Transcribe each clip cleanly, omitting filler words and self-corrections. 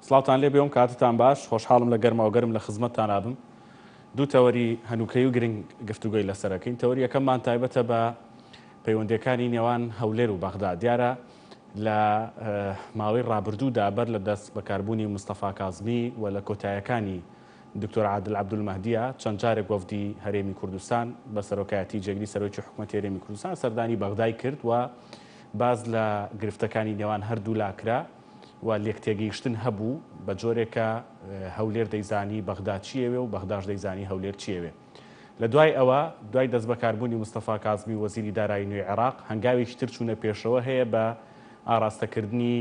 سڵاوتان لێ بێم کاتتان باش خۆشحاڵم لە گەرمەوە گەرم لە خزمەتتان نابم دوو تەوەری هەنووکەی و گرنگ گفتوگوی لەسەرەکەین تەوەری یەکەممان تایبەتە بە پەیوەندیەکانی نێوان هەولێر و بەغدا دیارە لە ماوەی ڕابردوودا بەر لە دەست بەکاربوونی مستەفا کازمی و لە کۆتاییەکانی دکتۆر عادل عەبدولمەهدیە چەند جارێک وەفدی هەرێمی کوردستان بە سەرۆکایەتی جێگری سەرۆکی حکوومەتی هەرێمی کوردستان سەردانی بەغدای کرد و باز لە گرفتەکانی نێوان هەردوو لاکرا و لێکتێگەیشتن هەبوو بە جۆرێکە هەولێر دەیزانی بەغدا چیەوێ و بەغداش دەیزانی هەولێر چیەوێ لە دوای ئەوە دوای دەست بەکاربوونی مستەفا کازمی وەزیری دارایی نوێی عێراق هەنگاوێکی تر چوونە پێشەوە هەیە بە ئاراستەکردنی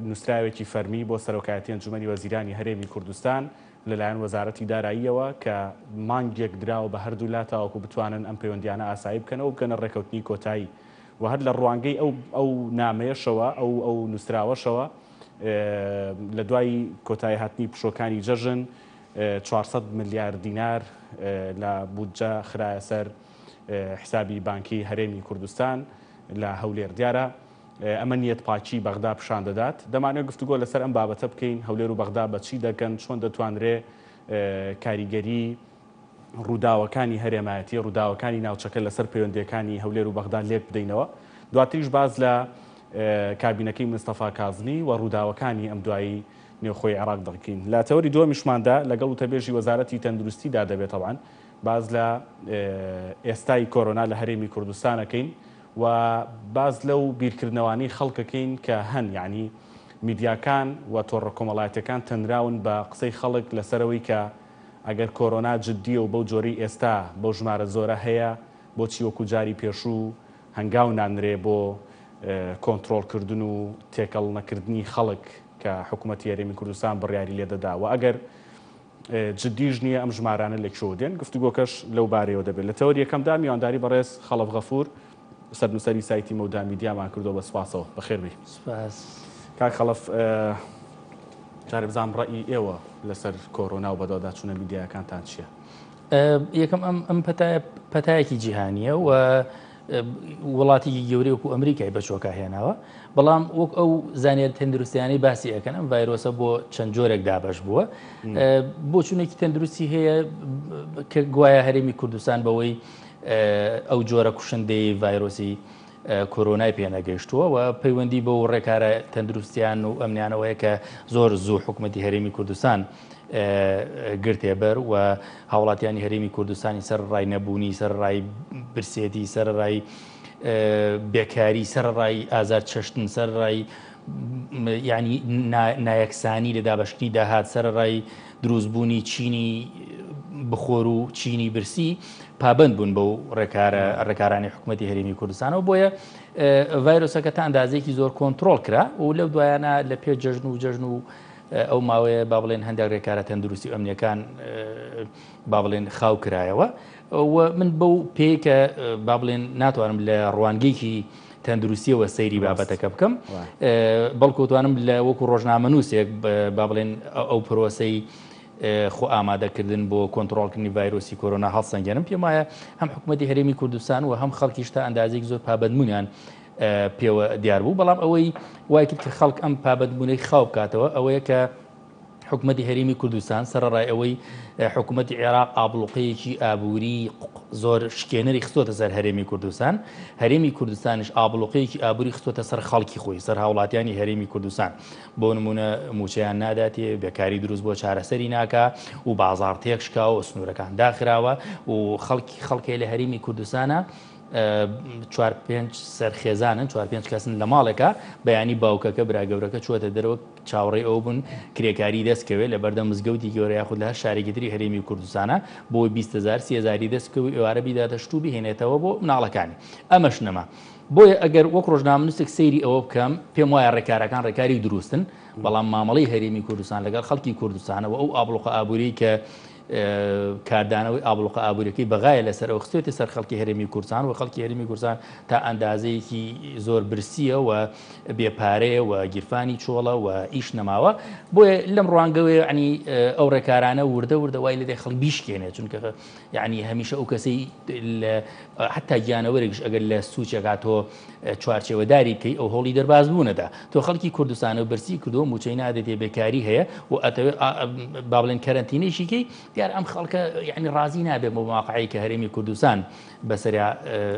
نووسراوێکی فەرمی بۆ سەرۆکایەتی ئەنجومەنی وەزیرانی هەرێمی کوردستان لەلایەن وەزارەتی داراییەوە کە مانگێک دراوە بە هەردوو لا تاوەکو بتوانن ئەم پەیوەندیانە ئاسایی بکەنەوە بکەنە ڕێکەوتنی کۆتایی و هەر لە ڕوانگەی ئەو نامەیەشەوە ئەو نووسراوەشەوە لە دوای کۆتایی هاتنی پشۆکانی جەژن 400 ملیارد دینار لە بودجە خرایە سەر حسابی بانکی هەرێمی کوردستان لە هەولێر دیارە ئەمە نیەت پاچی بەغدا پیشان دەدات دەمانێت گفتوگۆ لەسەر ئەم بابەتە بکەین هەولێر و بەغدا بەچی دەکەن چۆن دەتوانرێ کاریگەری ڕووداوەکانی هەرێمایەتی ڕووداوەکانی ناوچەکە لەسەر پەیوەندیەکانی هەولێر و بەغدا لێک بدەینەوە دواتریش باز لە کابینەکەی مستەفا کازمی و ڕووداوەکانی ئەم دوایی نێوخۆی عێراق دەکەین لە تەوەری دووەمیشماندا لەگەڵ وتەبێژی وەزارەتی تەندروستیدا دەبێت تەوان باز لە ئێستای کۆرۆنا لە هەرێمی کوردستانەکەین و باز لەو بیرکردنەوانی خەڵکەکەین کە هەن یعنی میدیاکان و تۆڕە کۆمەڵایەتەکان تەنراون بە قسەی خەڵک لەسەرەوەی کە ئەگەر کۆرۆنا جددیە و بەو جۆری ئێستا بەو ژمارە زۆرە هەیە بۆچی وەکو جاری پێشوو هەنگاو نانرێ بۆ کۆنتڕۆڵکردن و تێکەڵ نەکردنی خەڵک کە حکوومەتی هەرێمی کوردستان بڕیاری لێدەدا و ئەگەر جددیش نییە ئەم ژمارانە لێکشەوە دێن گفتوگۆکەش لەو بارەیەوە دەبێت لە تەوەری یەکەمدا میوانداری بەڕێز خەڵەف غەفور سەرنووسەری سایتی مەودا میدیامان کردەوە بە سوپاسەوە بەخێربی کاک خەڵەف جارێ بزانم ڕەئی ئێوە لەسەر کۆرۆنا و بەدەوەدا چوونە میدیاکانتان چییە؟ یەکەم ئەم پەتایەکی جیهانیە و وڵاتێکی گەورەی وەکو ئەمریکای بەچۆکە هێناوە بەڵام وەک ئەو زانیار تەندروستیانەی باسی ئەەکەن ئەم ڤایرۆسە بۆ چەند جۆرێک دابەش بووە بۆ چوونێکی تەندروستی هەیە کە گوایە هەرێمی کوردستان بەوەی ئەو جۆرە کوشندەی ڤایرۆسی کۆرۆنای پێنەگەیشتووە و پەیوەندی بە ڕێکارە تەندروستیان و ئەمنیانەوەیە کە زۆر زوو حکوومەتی هەرێمی کوردستان گرتێبەر و هاوڵاتیانی هەرێمی کوردستانی سەر ڕای نەبوونی سەر ڕای برسێتی سەر ڕای بێکاری سەر ڕای ئازار چەشتن سەر ڕای یعنی نایەکسانی لە دابەشتی داهات سەر ڕای دروستبوونی چینی بخۆر و چینی برسی پابند بوون بەو ڕێکارانی حکوومەتی هەرێمی کوردستانەوە بۆیە ڤایرۆسەکە تا ئەندازێکی زۆر کۆنتڕۆڵ کرا و لەو دوایانە لە پێ جەژن و ئەو ماوەیە با بڵێن هەندێک ڕێکارە تەندروستی ئەمنیەکان با بڵێن خاو کرایەوە و من بەو پێکە با بڵێن ناتوانم لە ڕوانگەیەکی تەندروستیەوە سەیری بابەتەکە بکەم بەڵکوتوانم لە وەکو ڕۆژنامەنووسێک با بڵێن ئەو پرۆسەی خۆ ئامادەکردن بۆ کۆنتڕۆڵکردنی ڤایرۆسی کۆرۆنا هەڵسەنگێنم پێم وایە هەم حکوومەتی هەرێمی کوردستان و هەم خەڵکیش تا ئەندازێک زۆر پابەتبوونیان پێوە دیار بوو بەڵام ئەوەی وای کرد کە خەڵک ئەم پابەتبوونەی خاو بکاتەوە ئەوەیە کە حکوومەتی هەرێمی کوردستان سەرڕای ئەوەی حکوومەتی عێراق ئابڵوقەیەکی ئابووری زۆر شکێنەری خستۆتە سەر هەرێمی کوردستان هەرێمی کوردستانش ئابڵوقەیەکی ئابووری خستۆتە سەر خەڵکی خۆی سەر هاوڵاتیانی هەرێمی کوردستان بۆ نمونە موچەیان ناداتێ بێکاری دروست بۆ چارەسەری ناکا و بازاڕ تێکشکاوە و سنوورەکان داخراوە و خەڵکی لە هەرێمی کوردستانە 4-5 سەرخێزانن 4-5 کەسن لە ماڵێکە بەیانی باوکەکە براگەورەکە چوەتە دەرەوە چاوەڕێی ئەو بوون کرێکاری دەستکەوێت لە بەردەم مزگەوتی گەورە یاخود لە هەر شارێکتری هەرێمی کوردستانە بۆی 20,000 30,000 دەستکەوی ئێوارە بیداتە شتوو بهێنێتەوە بۆ مناڵەکانی ئەمەش نەما بۆیە ئەگەر وەک ڕۆژنامەنووسێک سەیری ئەوە بکەم پێم وایە ڕێکارەکان ڕێکاری دروستن بەڵام مامەڵەی هەرێمی کوردستان لەگەڵ خەڵکی کوردستانەوە ئەو ئابڵوقە ئابووری کە کاردانەوەی ئابڵوقە ئابوووریەکەی بەغایە لەسەر ئەو خستێتی سەر خەڵکی هەرێمی کوردستان و خەڵکی هەرێمی کوردستان تا ئەندازەیەکی زۆر برسیە و بێپارەیە و گیرفانی چۆڵە و ئیش نەماوە بۆیە لەم ڕوانگەوەی عنی ئەو ڕێکارانە وردە وای لێ خەڵک بیشکێنێت چونکە یعنی هەمیشە ئەو کەسەی حتا گیانەوەرێکش ئەگەر لە سوچێکاتۆ چوارچێوەداری بکەی ئەو هەوڵی دەرباز بوونەدا تۆ خەڵکی کوردستانە برسی کردو موچەی نادێتێ بێکاری هەیە و ئەتەوێت با بڵێن کەرەنتینەیشیکەی دیار ئەم خەڵکە یعنی ڕازی نابێت بۆ مواقعەیە کە هەرێمی کوردستان بەسەریا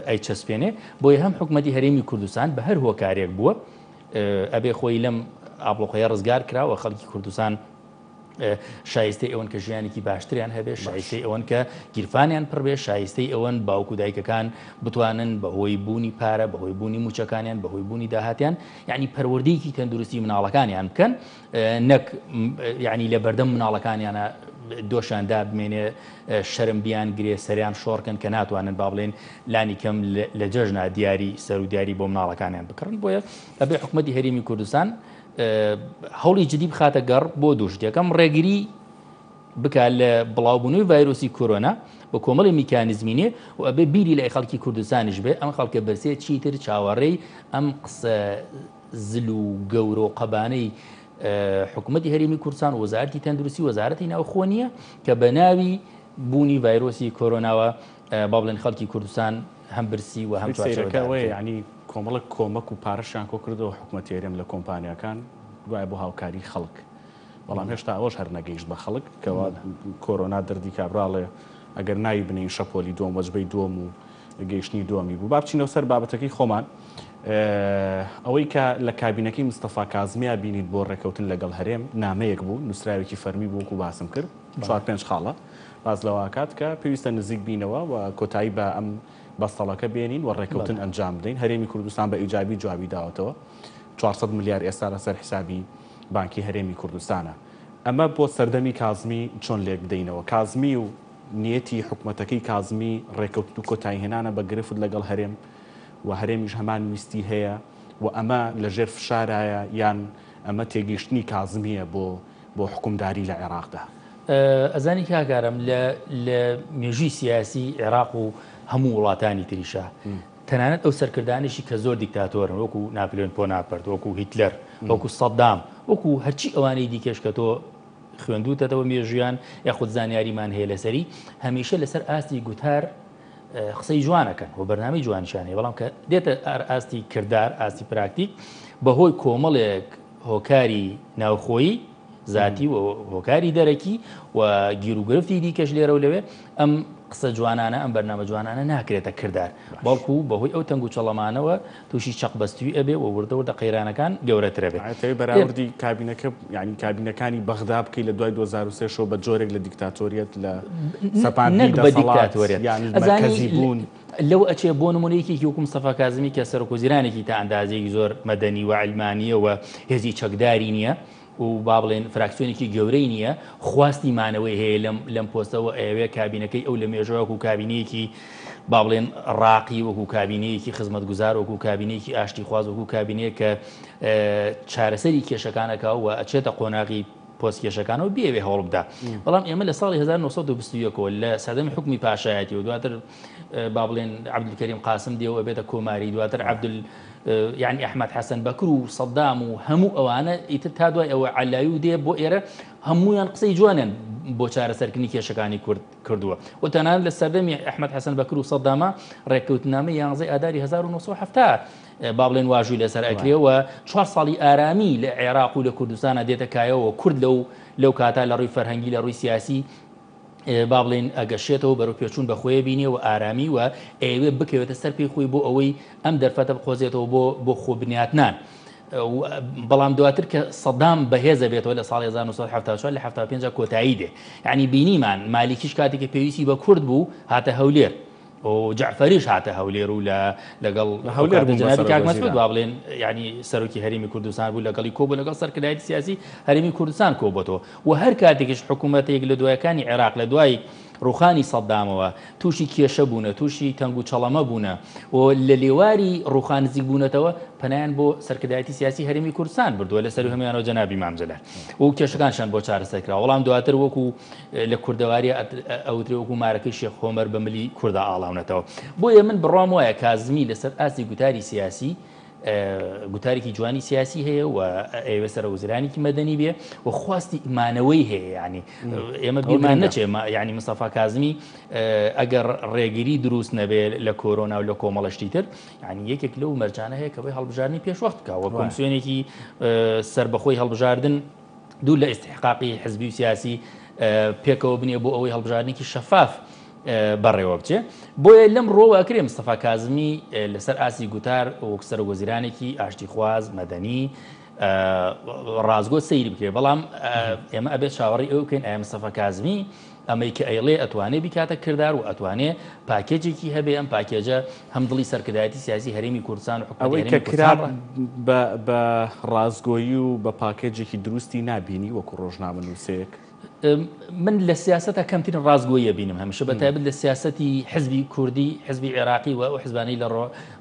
ئەی چەسپێنێ بۆیە هەم حکومەتی هەرێمی کوردستان بە هەر هۆکارێک بووە ئەبێ خۆی لەم ئابڵۆقەیە ڕزگار کراوە خەڵکی کوردستان شایستەی ئەوەن کە ژیانێکی باشتریان هەبێت شایستەی ئەوەن کە گیرفانیان پڕبێ شایستەی ئەوەن باوکو دایکەکان بتوانن بەهۆی بوونی پارە بەهۆی بوونی موچەکانیان بەهۆی بوونی داهاتیان یعنی پەروەردەیەکی تەندروستی مناڵەکانیان بکەن نەک یعنی لە بەردەم مناڵەکانیانە دۆشاندا بمێنێ شەرم بیان گرێ سەریان شۆڕکن کە ناتوانن با بڵێن لانی کەم لە جەژنا دیاری سەر و دیاری بۆ مناڵەکانیان بکڕن بۆیە ئەبێ حکومەتی هەرێمی کوردستان هەوڵی جدی بخاتە گەڕ بۆ دووشتێکەم ڕێگری بکە لە بڵاوبوونەوەی ڤایرۆسی کۆرۆنا بە کۆمەڵی میکانیزمینێ و ئەبێ بیری لای خەڵکی کوردستانیش بێ ئەم خەڵکە بەرسێ چیتر چاوەڕێی ئەم قسە زل و گەورە و قەبانەی حکومەتی هەرێمی کوردستان و وەزارەتی تەندروستی وەزارەتی ناوخۆ نییە کە بە ناوی بوونی ڤایرۆسی کۆرۆناوە با بڵێن خەڵکی کوردستان هەم برسی و هەم ینی کۆمەڵک کۆمەک و پارەشان کۆ کردەوە حکومەتی هەرێم لە کۆمپانیەکان دوای بۆ هاوکاری خەڵک بەڵام هێشتا ئەوەش هەر نەگەیشت بە خەڵک کەوا کۆرۆنا دەردی کابراڵێ ئەگەر ناوی بنین شەپۆلی دووەم وەجبەی دووەم و گەیشتنی دووەمی بوو با بچینەوە سەر بابەتەکەی خۆمان ئەوەی کە لە کابینەکەی مستەفا کازمیا بینیت بۆ ڕێکەوتن لەگەڵ هەرێم نامەیەک بوو نووسراوێکی فەرمی بوو و باسم کرد 4-5 خاڵە باز لەواکات کە پێویستە نزیک بینەوە و کۆتایی بە ئەم بەستەڵەکە بێنین و ڕێکەوتن ئەنجام بدەین هەرێمی کوردستان بە ئیجابی جوابی داوەتەوە 400 میلیارد ئێستا لەسەر حسابی بانکی هەرێمی کوردستانە ئەمە بۆ سەردەمی کازمی چۆن لێک بدەینەوە کازمی و نیەتی حکومەتەکەی کازمی ڕێکەوتن و کۆتایی هێنانە بە گرفت لەگەڵ هەرێم و هەرێمیش هەمان ویستی هەیە و ئەمە لەژێر فشارایە یان ئەمە تێگەیشتنی کازمیە بۆ حکومداری لە عێراقدا ئەزانی کاگارم لە مێژووی سیاسی عێراق و هەموو وڵاتانی تریشە تەنانەت ئەو سەرکردانیشی کە زۆر دیکتاتۆرن وەکو ناپلیۆن بۆناپەرت وەکو هیتلەر وەکو سەدام وەکو هەرچی ئەوانەی دیکەش کە تۆ خوێندوتەوە مێژویان یاخود زانیاریمان هەیە لەسەری هەمیشە لەسەر ئاستی گوتار قسەی جوانەکەن و بەرنامەی جوانشانەیە بەڵام کە دێتە ئاستی کردار ئاستی پراکتیک بەهۆی کۆمەڵێک هۆکاری ناوخۆیی ذاتی و هۆکاری دەرەکی و گیرروگرفتی دیکەش لێرە و لەوێ ئەم قسە جوانانە ئەم بەرنامە جوانانە ناکرێتە کردار بەڵکو بەهۆی ئەو تەنگ و چەڵەمانەوە تووشی چەقبەستوی ئەبێ و وردەوردە قەیرانەکان گەورەترە بێت بەراوردی کابینەکە ینی کابینەکانی بەغدا بکەی لە دوای 2023 بە جۆرێک لە دیکتاتۆریەت لە سەپاندنی بە دیکتاتۆریەت مەرکەزی بوون لەو ئەچێ بۆ نمونەیەکی وەکو مستەفا کازمی کە سەرۆکوزیرانێکی تا ئەندازەیەکی زۆر مەدەنی و عیلمانیە و هێزی چەکداری نییە و با بڵێن فراکسیۆنێکی گەورەی نییە خواستی مانەوەی هەیە لەم پۆستەوە ئەوێ کابینەکەی ئەو لە مێژەوەکو کابینەیەکی با بڵێن ڕاقی وەکو کابینەیەکی خزمەتگوزار وەکو کابینەیەکی ئاشتی خواز وەکو کابینەیە کە چارەسەری کێشەکانەکە و ئەچێتە قۆناغی پۆست کێشەکانەوە بێوێ هەوڵ بدە بەڵام ئێمە لە ساڵی 1920 لە سەردەمی حکومی پاشایەتی و دواتر با بڵێن عەبدولکەریم قاسم دێوە بێتە کۆماری دواتر یعنی ئەحمەد حەسەن بەکر و سەدام و هەموو ئەوانە ئیتر تا دوای ئەوە عەلایی و دێ بۆ ئێرە هەمویان قسەی جوانن بۆ چارەسەرکردنی کێشەکانی کورد کردووە و تەنانەت لە سەردەمی ئەحمەد حەسەن بەکر و سەدامە ڕێککەوتنامەی 11 ئاداری 1970 با بڵێن واژووی لەسەر ئەکرێەوە 4 ساڵی ئارامی لە عێراق و لە کوردستانە دێتە کایەوە کورد لەو کاتا لە ڕووی فەرهەنگی لە ڕووی سیاسی با بڵێن ئەگەشێتەوە بەرەو پێچوون بەخۆیە بینێ و ئارامی و ئێوێ بکەوێتە سەر پێی خۆی بۆ ئەوەی ئەم دەرفەتە بخۆزێتەوە بۆ خۆبنیاتنان بەڵام دواتر کە سەدام بەهێزە بێتەوە لە ساڵی 1970 لە 75 کۆتایی دێ یعنی بینیمان مالیکیش کاتێککە پێویستی بە کورد بوو هاتە هەولێر و جعفەریش هاتە هەولێر و لەگەڵ هەولێر کاک مەسعود با بڵێن ینی سەرۆکی هەرێمی کوردستان بوو لەگەڵی کۆبوو لەگەڵ سەرکردایەتی سیاسی هەرێمی کوردستان کۆبەتەوە و هەر کاتێکیش حکوومەتێک لە دوایەکانی عێراق لە دوای ڕوخانی سەددامەوە تووشی کێشە بوونە تووشی تەنگ و چەڵەمە بوونە و لە لێواری ڕوخان نزیک بوونەتەوە پەنایان بۆ سەرکردایەتی سیاسی هەرێمی کوردستان بردووە لەسەر هەمویانەوە جەنابی مامجلال و کێشەکانشان بۆ چارەسەرکرا وەڵام دواتر وەکو لە کوردەواری ئەوترێ وەکو مارەکەی شێخ خۆمەر بە ملی کووردا ئاڵاونەتەوە بۆیە من بڕام وایە کازمی لەسەر ئاسی گوتاری سیاسی گوتارێکی جوانی سیاسی هەیە و ئێوە سەرۆزرانێکی مەدەنی بێ و خواستی ئیمانەوەی هەیە ینی ئێمە بیرمان نەچێ ینی مستەفا کازمی ئەگەر ڕێگیری دروست نەبێت لە کۆرۆنا و لە کۆمەڵەشتی تر ینی یەکێک لەو مەرجانە هەیە کە بەی هەڵبژاردننی پێشوەخت بکەوە کۆمسیۆنێکی سربەخۆی هەڵبژاردن دوو لە ئیستحقاقی حزبی و سیاسی پێکەوە بنێ بۆ ئەوەی هەڵبژاردنێکی شەفاف بەڕێوە بچێ بۆیە لەم ڕۆواکرێ مستەفا کازمی لەسەر ئاسی گوتار وەک سەرۆگوزیرانێکی ئاشتی خواز مەدەنی ڕازگۆ سەیری بکرێ بەڵام ئێمە ئەبێت چاوەڕی ئەو بکەین ئایا مستەفا کازمی ئەمەی کە ئەیڵێ ئەتوانێت بیکاتە کردار و ئەتوانێت پاکێجێکی هەبێ ئەم پاکێجە هەم دڵی سەرکردایەتی سیاسی هەرێمی کوردستان و ئەوەی کە کرا بە ڕازگۆیی و بە پاکێجێکی دروستی نابینی وەکو ڕۆژنامە نووسەیەک من لە سیاسەتە کەمترین ڕازگۆیە بینم هەمیشە بەتایبەت لە سیاسەتی حزبی کوردی حزبی عێراقی و ئەو حزبانەی لە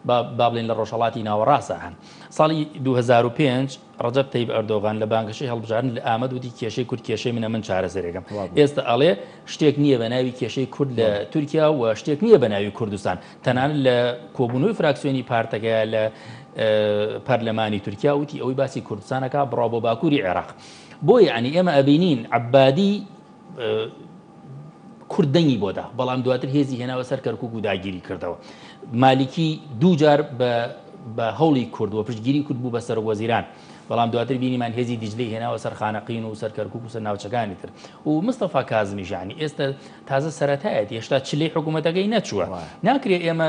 با بڵێن لە ڕۆژهەڵاتی ناوەڕاستە هەن ساڵی 2005 ڕەجەب تەیب ئەردۆغان لە بانگەشەی هەڵبژاردن لە ئامەد وتی کێشەی کورد کێشەی منە من چارەسەرێکم ئێستا ئەڵێ شتێک نییە بە ناوی کێشەی کورد لە تورکیا و شتێک نییە بە ناوی کوردستان تەنانەت لە کۆبوونەوەی فراکسیۆنی پارتەکە لە پەرلەمانی تورکیا وتی ئەوەی باسی کوردستانەکە بڕاو بۆ باکووری عێراق بۆ یعنی ئێمە ئەبینین عەبادی کورددەنگی بۆدا بەڵام دواتر هێزی هێناوە سەر کەرکووک و داگیری کردەوە مالیکی دووجار بە هەوڵی کورد و پشتگیری کورد بوو بە سەرۆکوەزیران بەڵام دواتر بینیمان هێزی دیجلەی هێناوە سەر خانەقین و سەر کەرکووک و سەر ناوچەکانی تر و مستەفا کازمیش یعنی ئێستا تازە سەرەتایەتی هێشتا چلەی حکوومەتەکەی نەچووە ناکرێت ئێمە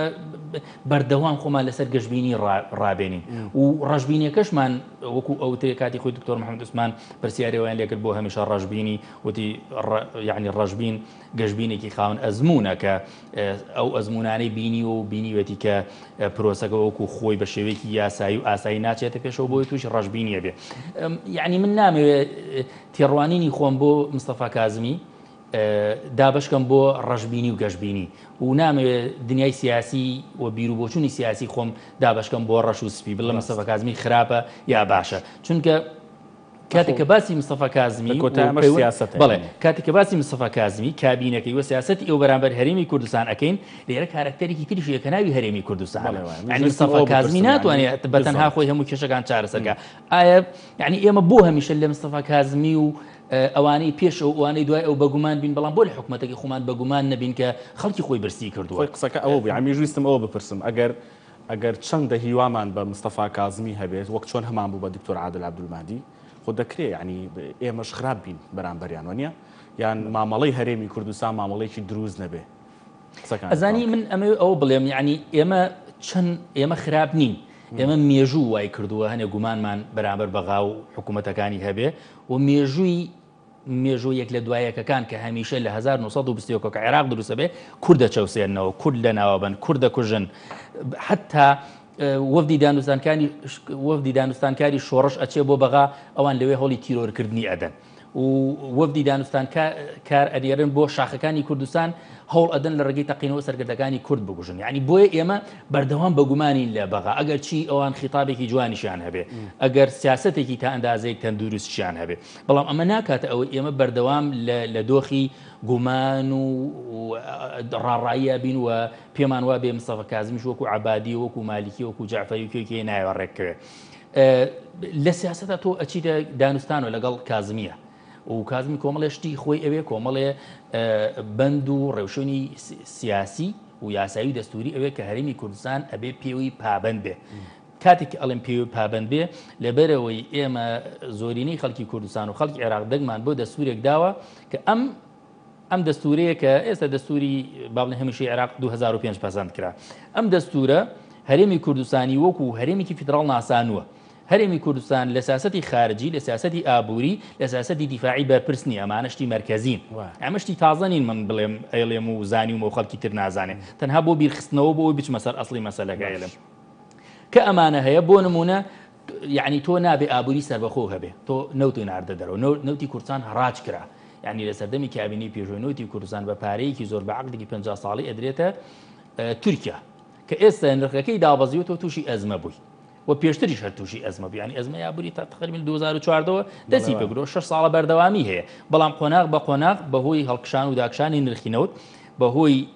بەردەوام خۆمان لەسەر گەشتبینی ڕابێنین و ڕەشبینیەکەشمان وەکو ئەوترێ کاتی خۆی دکتۆر محەممەد عوسمان پرسیارەوەیان لێکرد بۆ هەمیشە ڕەشبینی وتی یعنی ڕەشبین گەشتبینێکی خاون ئەزمونە کە ئەو ئەزمونانەی بینی و بینیوەتی کە پرۆسەکە وەکو خۆی بە شێوەیەکی یاسایی و ئاسایی ناچێتە پێشەوە بۆی تووشی ڕەشبینیە بێ یعنی من نامەوێت تێڕوانینی خۆم بۆ مستەفا کازمی دابشکەم بۆ ڕەشبینی و گەشتبینی و نامەوێت دنیای سیاسی و بیرروبۆچوونی سیاسی خۆم دابشکەم بۆ ڕەش و سپی بڵێ مستەفا کازمی خراپە یا باشە چونکە کاتێک کە باسی مستەفا کازمی بەڵێ کاتێک کە باسی مستەفا کازمی کابینەکەی وە سیاسەتی ئەو بەرامبەر هەرێمی کوردستان ئەەکەین لێرە کارکتەرێکی تریشی کە ناوی هەرێمی کوردستان یعنی مستەفا کازمی ناتوانێت بەتەنها خۆی هەموو کێشەکان چارەسەرکە ئایا یعنی ئێمە بۆ هەمیشە لە مستەفا کازمی و ئەوانەی پێش ئەو ئەوانەی دوای ئەو بەگومان بین بەڵام بۆ لە حکوومەتێکی خۆمان بەگومان نەبین کە خەڵکی خۆی برسی کردووە قسەکە ئەوە بوو ئەمی ژویستم ئەوە بپرسم ئەگەر چەندە هیوامان بە مستەفا کازمی هەبێت وەک چۆن هەمان بوو بە دکتۆر عادل عەبدولمادی خۆ دەکرێت ینی ئێمەش خراپ بین بەرامبەریان وانە یان مامەڵەی هەرێمی کوردستان مامەڵەیەکی دروست نەبێ ئەزانی من ئەمە ئەوە بڵێم یعنی ئێمە خراپ نین ئێمە مێژوو وای کردووە هەنێک گومانمان بەرامبەر بەغا و حکوومەتەکانی هەبێ و مێژوو یەک لە دوایەکەکان کە هەمیشە لە 1920 کە عێراق دروستە بێ کوردە چەوسێنەوە کورد لە ناوەبن کوردە کوژن حتا وەفدی دانوستانکاری شۆڕش ئەچێ بۆ بەغا ئەوان لەوێ هەڵی تیرۆرکردنی ئەدەن و وەفدی دانوستان کار ئەدێرن بۆ شاخەکانی کوردستان هەوڵ ئەدەن لە ڕێگەی تەقینەوە سەرکردەکانی کورد بگوژن یعنی بۆیە ئێمە بەردەوام بەگومانین لە بەغا ئەگەر چی ئەوان خیتابێکی جوانیشیان هەبێ ئەگەر سیاسەتێکی تا ئەندازەیەک تەندروستیان هەبێ بەڵام ئەمە ناکاتە ئەوە ئێمە بەردەوام لە دۆخی گومان و ڕاڕاییە بین و پێمان وا بێ مستەفا کازمیش وەکو عەبادی وەکو مالیکی وەکو جەعفەری و کێکێ نایوە ڕێککەوێ لە سیاسەتە تۆ ئەچیتە دانوستانەوە لەگەڵ کازمیە و کازمی کۆمەڵێ شتی خۆی ئەوێ کۆمەڵێ بەند و ڕێوشۆنی سیاسی و یاسایی دەستوری ئەوێ کە هەرێمی کوردستان ئەبێ پێوەی پابەند بێ کاتێک ئەڵێم پێوەی پابەند بێ لەبەرەوەی ئێمە زۆرینەی خەڵکی کوردستان و خەڵکی عێراق دەگمان بۆ دەستورێک داوە کە ئەم دەستورەیە کە ئێستا دەستوری باڵێ هەمیشەی عێراق 2005 پەسەند کرا ئەم دەستورە هەرێمی کوردستانی وەکو هەرێمێکی فیدراڵ ناسانووە هەرێمی کوردستان لە سیاسەتی خارجی لە سیاسەتی ئابووری لە سیاسەتی دیفاعی بەرپرسنی ئەمانەشتی مرکزین ئەمەشتی تازەنین من بڵێم ئەیڵێم و زانی و خەڵکی تر نازانێ تەنها بۆ بیرخستنەوە بۆ بچمە سەر ئەسڵی مەسەلەکە ئێڵێم کە ئەمانە هەیە بۆ نمونە یعنی تۆ نابێ ئابووری سەربەخۆ هەبێ تۆ نەوتی ناردە دەرەوە نەوتی کوردستان هەڕاج کرا یعنی لە سەردەمی کابینی پێشێنەوەی کوردستان بە پارەیەکی زۆر بە عەقدێکی 50 ساڵی ئەدرێتە تورکیا کە ئێستا نرخەکەی دابەزیوەوە تووشی ئەزمە بووی و پێشتریش هەر تووشی ئەزمە بوو، ینی ئەزمە یابووری تا تقریبا 2014 دەستی پێگرۆ 6 ساڵە بەردەوامی هەیە، بەڵام قۆناغ بە قۆناغ بەهۆی هەڵکشان و داکشانی نرخینەوت بەهۆی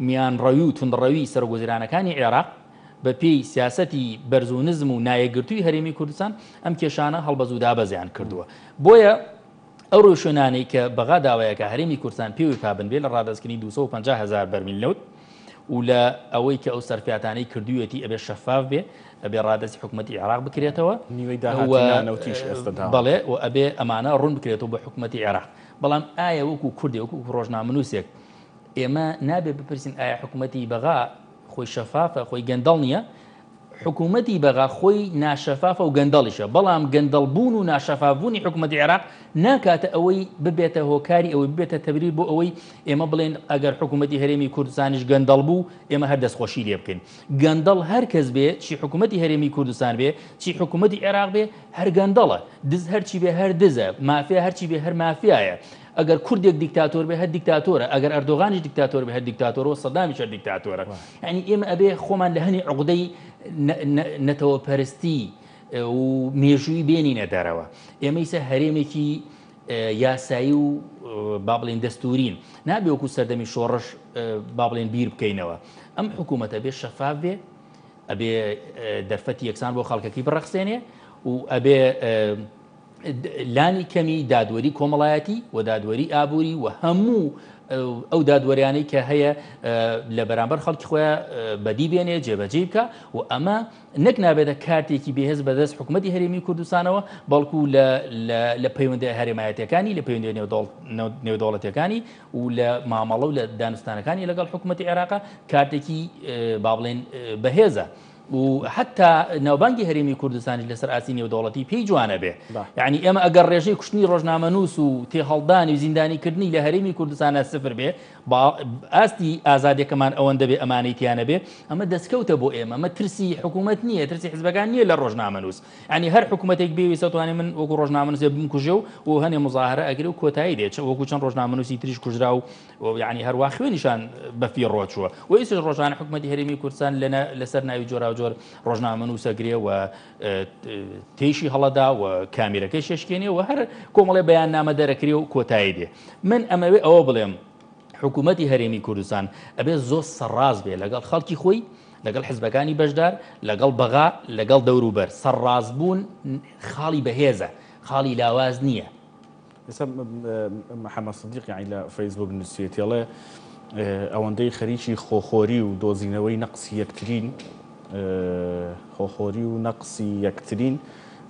میانڕەوی و توندڕەوی سەرۆکوەزیرانەکانی عێراق بە پێی سیاسەتی بەرز و نزم و نایەگرتووی هەرێمی کوردستان ئەم کێشانە هەڵبەز و دابەزیان کردووە. بۆیە ئەو ڕۆژێنانەی کە بەغا داوایەکە هەرێمی کوردستان پێوی پابند بێ لە ڕادەستکردنی 250,000 بەرمیل نەوت و لە ئەوەی کە ئەو سەرفیاتانەی کردوویەتی ئەبێ شەفاف بێ ئەبێ ڕادەستی حکوومەتی عێراق بکرێتەوە بەڵێ و ئەبێ ئەمانە ڕوون بکرێتەوە بە حکوومەتی عێراق. بەڵام ئایا وەکو کوردی وەکو ڕۆژنامەنووسێک ئێمە نابێ بپرسین ئایا حکوومەتی بەغا خۆی شەفافە خۆی گەندەڵ نییە؟ حکوومەتی بەغا خۆی ناشەفافە و گەندەڵیشە، بەڵام گەندەڵبوون و ناشەفافبوونی حکوومەتی عێراق ناکاتە ئەوەی ببێتە هۆکاری ئەوەی ببێتە تەبریر بۆ ئەوەی ئێمە بڵێن ئەگەر حکوومەتی هەرێمی کوردستانیش گەندەڵ بوو ئێمە هەر دەستخۆشی لێ بکەین. گەندەڵ هەر کەس بێ چی حکوومەتی هەرێمی کوردستان بێ چی حکوومەتی عێراق بێ هەر گەندەڵە، دز هەرچی بێ هەر دزە، مافیا هەرچی بێ هەر مافیایە. ئەگەر کوردێک دیکتاتۆر بێ هەر دیکتاتۆرە، ئەگەر ئەردۆغانیش دیکتاتۆر بێ هەر دیکتاتۆرەوە سەدامیش هەر دیکتاتۆرە. یعنی ئێمە ئەبێ خۆمان لە هەنی عقدەی نەتەوە پەرستی و مێژووی بێنینە دەرەوە. ئێمە ئیسە هەرێمێکی یاسایی و با بڵێن دەستورین نابێ وەکو سەردەمی شۆڕش با بڵێن بیر بکەینەوە. ئەم حکوومەتە بێ شەفاف بێ، ئەبێ دەرفەتی یەکسان بۆ خەڵکەکەی بڕەخسێنێ و ئەبێ لانی کەمی دادوەری کۆمەڵایەتی و دادوەری ئابووری و هەموو ئەو دادوەریانەی کە هەیە لە بەرامبەر خەڵکی خۆیان بەدی بێنێ جێبەجێ بکە و ئەمە نەک نابێتە کارتێکی بێهێز بەدەست حکوومەتی هەرێمی کوردستانەوە بەڵکو لە پەیوەندی هەرێمایەتەکانی لە پەیوەندی نێودەوڵەتیەکانی و لە مامەڵە و لە دانوستانەکانی لەگەڵ حکوومەتی عێراق کارتێکی با بڵێن بەهێزە. و حتا ناوبانگی هەرێمی کوردستانی لەسەر ئاسی نێودەوڵەتی پێی جوانە بێ. یعنی ئێمە ئەگەر ڕێژەی کوشتنی ڕۆژنامەنووس و تێهەڵدانی و زیندانیکردنی لە هەرێمی کوردستانە سفر بێ، ئاستی ئازادیەکەمان ئەوەندە بێ ئەمانەی تیانە بێ، ئەمە دەستکەوتە بۆ ئێمە، ئەمە ترسی حکوومەت نییە، ترسی حیزبەکان نییە لە ڕۆژنامەنووس. ینی هەر حکوومەتێک بێویستە توانێ من وەکو ڕۆژنامەنووسێ بمکوژێ و هەنێ مزاهرە ئەگرێ و کۆتایی دێت وەکو چەند ڕۆژنامەنووسی تریش کوژرا و یعنی هەروە خوێنیشان بەفی ڕۆچووە و ئیسش ڕۆژانە حکوومەتی هەرێمی کوردستان لەسەر ناوی جۆرا و جۆر ڕۆژنامەنووسەگرێ و تێیشی هەڵەدا و کامیرەکەی شێشکێنێ و هەر کۆمەڵێ بەیان نامە دەرەکرێ و کۆتایی دێ. من ئەمەوێ ئەوە بڵێم حکوومەتی هەرێمی کوردستان ئەبێ زۆر سەرڕاز بێ لەگەڵ خەڵکی خۆی، لەگەڵ حیزبەکانی بەشدار، لەگەڵ بەغا، لەگەڵ دەوروبەر. سەرڕازبوون خاڵی بەهێزە، خاڵی لاواز نییە. ئێستا محەممەد سدیق یعنی لە فەیسبوک نووسێتیڵێ ئەوەندەی خەریکی خۆخۆری و دۆزینەوەی نەقسی یەکترین خۆخۆری و نەقسی یەکترین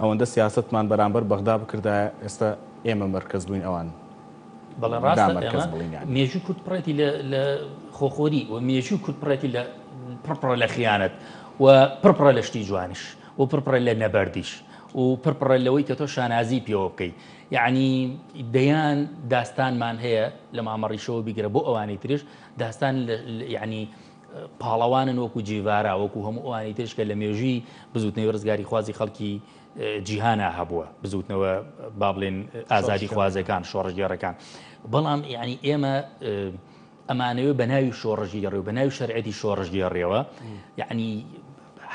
ئەوەندە سیاستمان بەرامبەر بەغدا بکردا ئێستا ئێمە مەرکەز بووین ئەوان. بەڵێ ڕاستە مێژووی کورد پڕێتی لە خۆخۆری و مێژووی کورد پڕێتی لە پڕپڕە لە خیانەت و پڕپڕە لە شتی جوانش و پڕپڕە لە نەبەردیش و پڕپڕە لەوەی کە تۆ شانازی پێوە بکەیت. یعنی دەیان داستانمان هەیە لە مامەڕیشەوە بیگرە بۆ ئەوانەی ترش داستان یعنی پاڵەوانن وەکو جیڤارا وەکو هەموو ئەوانی ترش کە لە مێژووی بزوتنەوەی ڕزگاری خوازی خەڵکی جیهانە هەبووە، بزوتنەوە با بڵێن ئازادی خوازەکان شۆڕژگەڕەکان. بەڵام یعنی ئێمە ئەمانەوە بە ناوی شۆڕژگەڕێ و بە ناوی شەرعەتی شۆڕژگەڕێەوە یعنی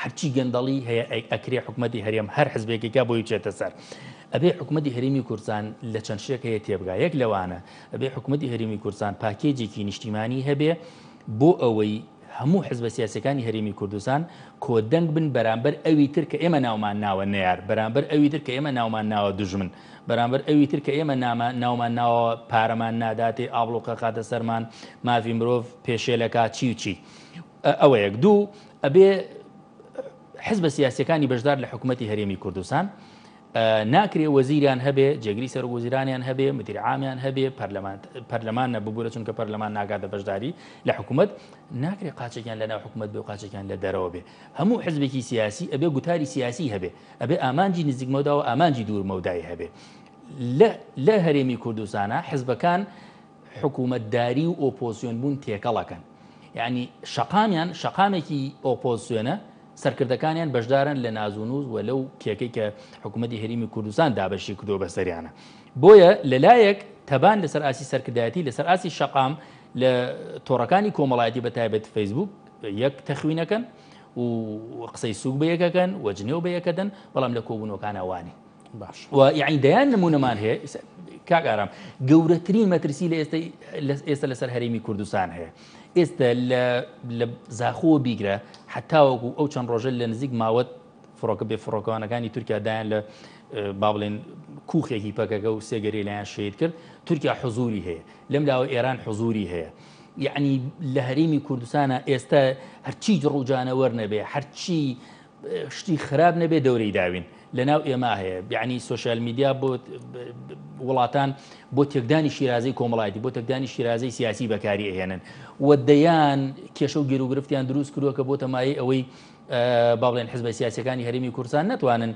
هەرچی گەندەڵی هەیە ئەکرێ حکوومەتی هەرێم هەر حزبێکێکا بۆی بچێتە سەر. ئەبێ حکوومەتی هەرێمی کوردستان لە چەند شتێک هەیە تێبگا. یەک لەوانە ئەبێ حکوومەتی هەرێمی کوردستان پاکێجێکی نیشتیمانی هەبێ بۆ ئەوەی هەموو حزبە سیاسەکانی هەرێمی کوردستان کۆدەنگ بن بەرامبەر ئەوی تر کە ئێمە ناومان ناوە نەیار، بەرامبەر ئەوی تر کە ئێمە ناومان ناوە دوژمن، بەرامبەر ئەوی تر کە ئێمە ناومان ناوە پارەمان ناداتێ ئاڵۆقە قاتە سەرمان مافی مرۆڤ پێشێلەکە چی و چی. ئەوە یەک. دوو ئەبێ حزبە سیاسەکانی بەشدار لە حکوومەتی هەرێمی کوردستان ناکرێ وەزیریان هەبێ، جێگری سەر وەزیرانیان هەبێ، مدیری عامیان هەبێ، پەرلەمان نەببوورە چونکە پەرلەمان ناگاتە بەشداری لە حکوومەت، ناکرێ قاچێکیان لە ناو حکوومەت بێ و قاچێکیان لە دەرەوە بێ. هەموو حزبێکی سیاسی ئەبێ گوتاری سیاسی هەبێ، ئەبێ ئامانجی نزیکمەودا و ئامانجی دوورمەودای هەبێ. لە هەرێمی کوردستانە حزبەکان حکوومەتداری و ئۆپۆزیۆن بوون تێکەڵەکەن. یعنی شەقامیان شەقامێکی ئۆپۆزیۆنە، سەرکردەکانیان بەشدارن لە نازونوز و لەو کێکەی کە حکوومەتی هەرێمی کوردستان دابەشی کردو بەسەریانە. بۆیە لەلایەک تەبان لەسەر ئاسی سەرکردایەتی لەسەر ئاسی شەقام لە تۆڕەکانی کۆمەڵایەتی بە تایبەت فەیسبوک یەک تەخوینەکەن و قسەی سوک بە یەکەکەن و جنێو بە یەکەدەن بەڵام لە کۆبوونەوەکانە وانی باش و یعنی دەیان نمونەمان هەیە کاک ئارام گەورەترین مەترسی لە ئێستا لەسەر هەرێمی کوردستان هەیە ئێستا لە زاخۆ بیگرە حتاوەکو ئەو چەند ڕۆژە لە نزیک ماوەت فڕۆکە بێ فڕۆکەوانەکانی تورکیا دایان لە با بڵێن کوخێکی پەکەکە و سێگەری لایەن شید کرد تورکیا حزوری هەیە لەم لاوە ئێران حزوری هەیە یعنی لە هەرێمی کوردستانە ئێستا هەرچی ڕووجانە وەرنەبێ هەرچی شتی خراپ نەبێ دەورەی داوین لەناو ئێمە هەیە یعنی سوۆشیال میدیا بۆ وڵاتان بۆ تێکدانی شیرازەی کۆمەڵایەتی بۆ تێکدانی شیرازەی سیاسی بەکاری ئەهێنن و دەیان کێشە و گێروگرفتیان دروست کردووە کە بۆ تەمایی ئەوەی با بڵێن حزبە سیاسیەکانی هەرێمی کوردستان نەتوانن